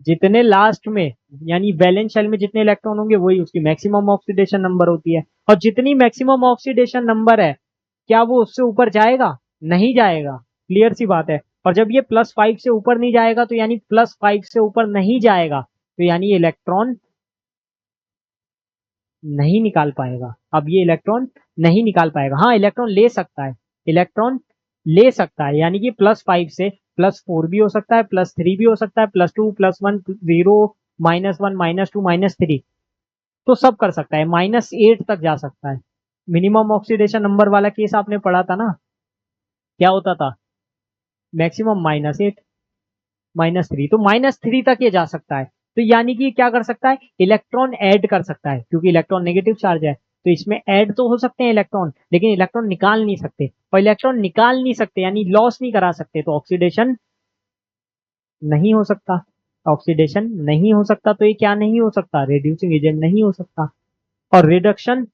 जितने लास्ट में, यानी वैलेंस शेल में जितने इलेक्ट्रॉन होंगे वही उसकी मैक्सिमम ऑक्सीडेशन नंबर होती है। और जितनी मैक्सिमम ऑक्सीडेशन नंबर है, क्या वो उससे ऊपर जाएगा? नहीं जाएगा। क्लियर सी बात है। और जब ये +5 से ऊपर नहीं जाएगा, तो यानी +5 से ऊपर नहीं जाएगा, तो यानी ये इलेक्ट्रॉन नहीं निकाल पाएगा। अब ये इलेक्ट्रॉन नहीं निकाल पाएगा। हाँ, इलेक्ट्रॉन ले सकता है, इलेक्ट्रॉन ले सकता है, यानी कि +5 से +4 भी हो सकता है, +3 भी हो सकता है, +2 +1 0 -1 -2 -3, तो सब कर सकता है। -8 तक जा सकता है। मिनिमम ऑक्सीडेशन नंबर वाला केस आपने पढ़ा था ना, क्या होता था? मैक्सिमम -8 -3, तो -3 तक ये जा सकता है। तो यानी कि क्या कर सकता है? इलेक्ट्रॉन ऐड कर सकता है, क्योंकि इलेक्ट्रॉन नेगेटिव चार्ज है, तो इसमें ऐड तो हो सकते हैं इलेक्ट्रॉन, लेकिन इलेक्ट्रॉन निकाल नहीं सकते। और इलेक्ट्रॉन निकाल नहीं सकते यानी लॉस नहीं करा सकते, तो ऑक्सीडेशन नहीं हो सकता। ऑक्सीडेशन नहीं हो सकता, तो ये क्या नहीं हो सकता? रिड्यूसिंग एजेंट नहीं हो सकता। और रिडक्शन,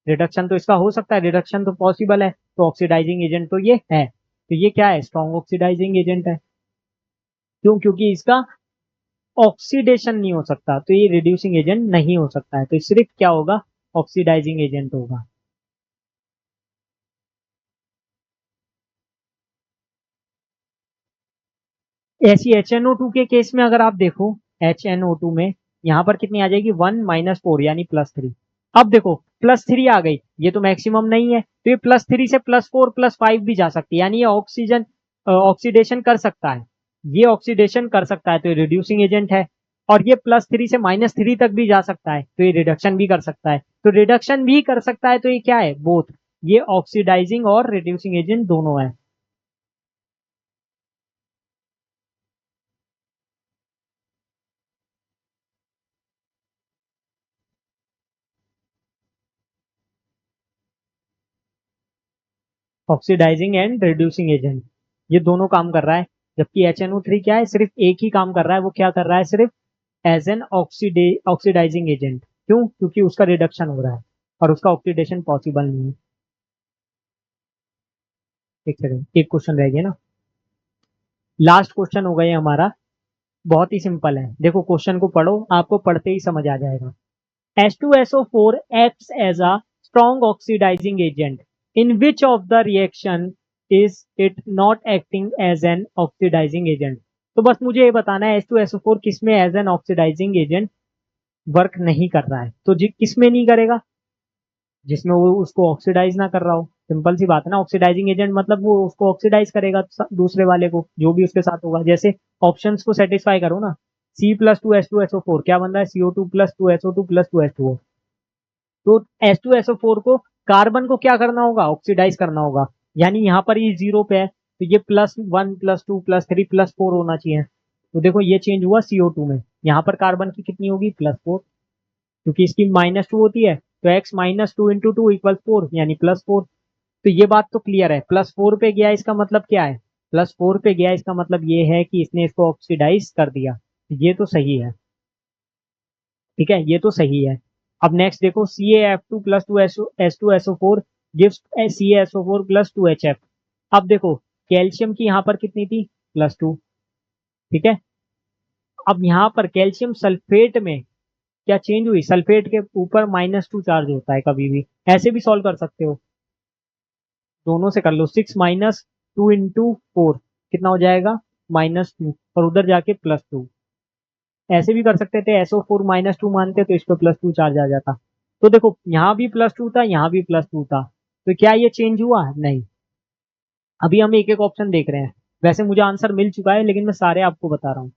रिडक्शन तो इसका हो सकता है, रिडक्शन तो पॉसिबल है, तो ऑक्सीडाइजिंग एजेंट तो ये है। तो ये क्या है? स्ट्रॉन्ग ऑक्सीडाइजिंग एजेंट है। क्यों? क्योंकि इसका ऑक्सीडेशन नहीं हो सकता, तो ये रिड्यूसिंग एजेंट नहीं हो सकता है, तो सिर्फ क्या होगा? ऑक्सीडाइजिंग एजेंट होगा। ऐसी HNO2 के केस में अगर आप देखो, HNO2 में यहां पर कितनी आ जाएगी? 1 -4 यानी +3। अब देखो +3 आ गई, ये तो मैक्सिमम नहीं है, तो ये +3 से +4 +5 भी जा सकती है, यानी ये ऑक्सीजन ऑक्सीडेशन कर सकता है। ये ऑक्सीडेशन कर सकता है, तो ये रिड्यूसिंग एजेंट है। और ये +3 से -3 तक भी जा सकता है, तो ये रिडक्शन भी कर सकता है। तो रिडक्शन भी कर सकता है, तो ये क्या है? बोथ। ये ऑक्सीडाइजिंग और रिड्यूसिंग एजेंट दोनों है। ऑक्सीडाइजिंग एंड रिड्यूसिंग एजेंट, ये दोनों काम कर रहा है। जबकि HNO3 क्या है? सिर्फ एक ही काम कर रहा है। वो क्या कर रहा है? सिर्फ एज एन ऑक्सीडाइजिंग एजेंट। क्यों? क्योंकि उसका रिडक्शन हो रहा है और उसका ऑक्सीडेशन पॉसिबल नहीं है। एक सेकंड, एक क्वेश्चन रह गया ना, लास्ट क्वेश्चन होगा ये हमारा। बहुत ही सिंपल है, देखो क्वेश्चन को पढ़ो, आपको पढ़ते ही समझ आ जाएगा। H2SO4 acts as a strong oxidizing agent. In which of the reaction is it not acting as an oxidizing agent? तो बस मुझे ये बताना है H2SO4 किसमें as an oxidising agent work नहीं कर रहा है। तो जी किसमें नहीं करेगा? जिसमें वो उसको ऑक्सीडाइज ना कर रहा हो। सिंपल सी बात है ना, ऑक्सीडाइजिंग एजेंट मतलब वो उसको ऑक्सीडाइज करेगा दूसरे वाले को, जो भी उसके साथ होगा। जैसे ऑप्शंस को सेटिस्फाई करो ना, C+2H2SO4 क्या बन रहा है? CO2+2SO2+2H2O। तो H2SO4 को, कार्बन को क्या करना होगा? ऑक्सीडाइज करना होगा। यानी यहाँ पर ये 0 पे है, तो ये +1 +2 +3 +4 होना चाहिए। तो देखो ये चेंज हुआ CO2 में, यहाँ पर कार्बन की कितनी होगी? +4, क्योंकि इसकी -2 होती है, तो x -2 × 2 = 4 यानी +4। तो ये बात तो क्लियर है। +4 पे गया इसका मतलब क्या है? +4 पे गया इसका मतलब ये है कि इसने इसको ऑक्सीडाइज कर दिया। ये तो सही है, ठीक है, ये तो सही है। अब नेक्स्ट देखो CaF2 plus 2H2SO4 gives CaSO4 plus 2HF। अब देखो कैल्शियम की यहाँ पर कितनी थी, +2, ठीक है। अब यहाँ पर कैल्शियम सल्फेट में क्या चेंज हुई, सल्फेट के ऊपर -2 चार्ज होता है कभी भी, ऐसे भी सॉल्व कर सकते हो, दोनों से कर लो। 6 माइनस 2 इंटू 4 कितना हो जाएगा, -2, और उधर जाके +2। ऐसे भी कर सकते थे, SO4 -2 मानते तो इस पर +2 चार्ज आ जाता। तो देखो यहाँ भी +2 था, यहाँ भी +2 था, तो क्या ये चेंज हुआ, नहीं। अभी हम एक एक ऑप्शन देख रहे हैं, वैसे मुझे आंसर मिल चुका है लेकिन मैं सारे आपको बता रहा हूँ।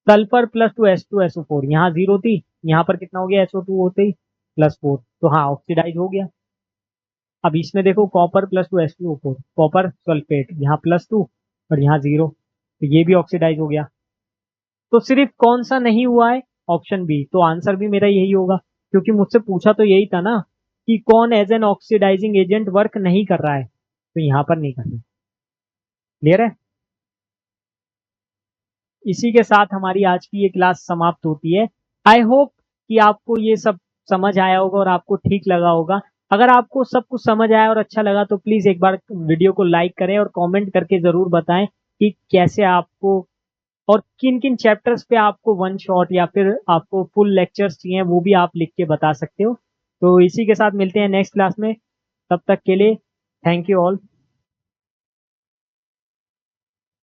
सल्फर प्लस 2H2SO4, यहाँ 0 थी, यहाँ पर कितना हो गया, SO2 होते ही +4, तो हाँ ऑक्सीडाइज हो गया। अब इसमें देखो copper plus 2H2O4, copper sulphate, यहाँ +2 और यहाँ 0, तो ये भी ऑक्सीडाइज हो गया। तो सिर्फ कौन सा नहीं हुआ है, ऑप्शन बी, तो आंसर भी मेरा यही होगा, क्योंकि मुझसे पूछा तो यही था ना कि कौन as an oxidising agent work नहीं कर रहा है, तो यहाँ पर नहीं करना। क्लियर है। इसी के साथ हमारी आज की ये क्लास समाप्त होती है। आई होप कि आपको ये सब समझ आया होगा और आपको ठीक लगा होगा। अगर आपको सब कुछ समझ आया और अच्छा लगा तो प्लीज एक बार वीडियो को लाइक करें और कमेंट करके जरूर बताएं कि कैसे आपको और किन किन चैप्टर्स पे आपको वन शॉट या फिर आपको फुल लेक्चर्स चाहिए, वो भी आप लिख के बता सकते हो। तो इसी के साथ मिलते हैं नेक्स्ट क्लास में, तब तक के लिए थैंक यू ऑल।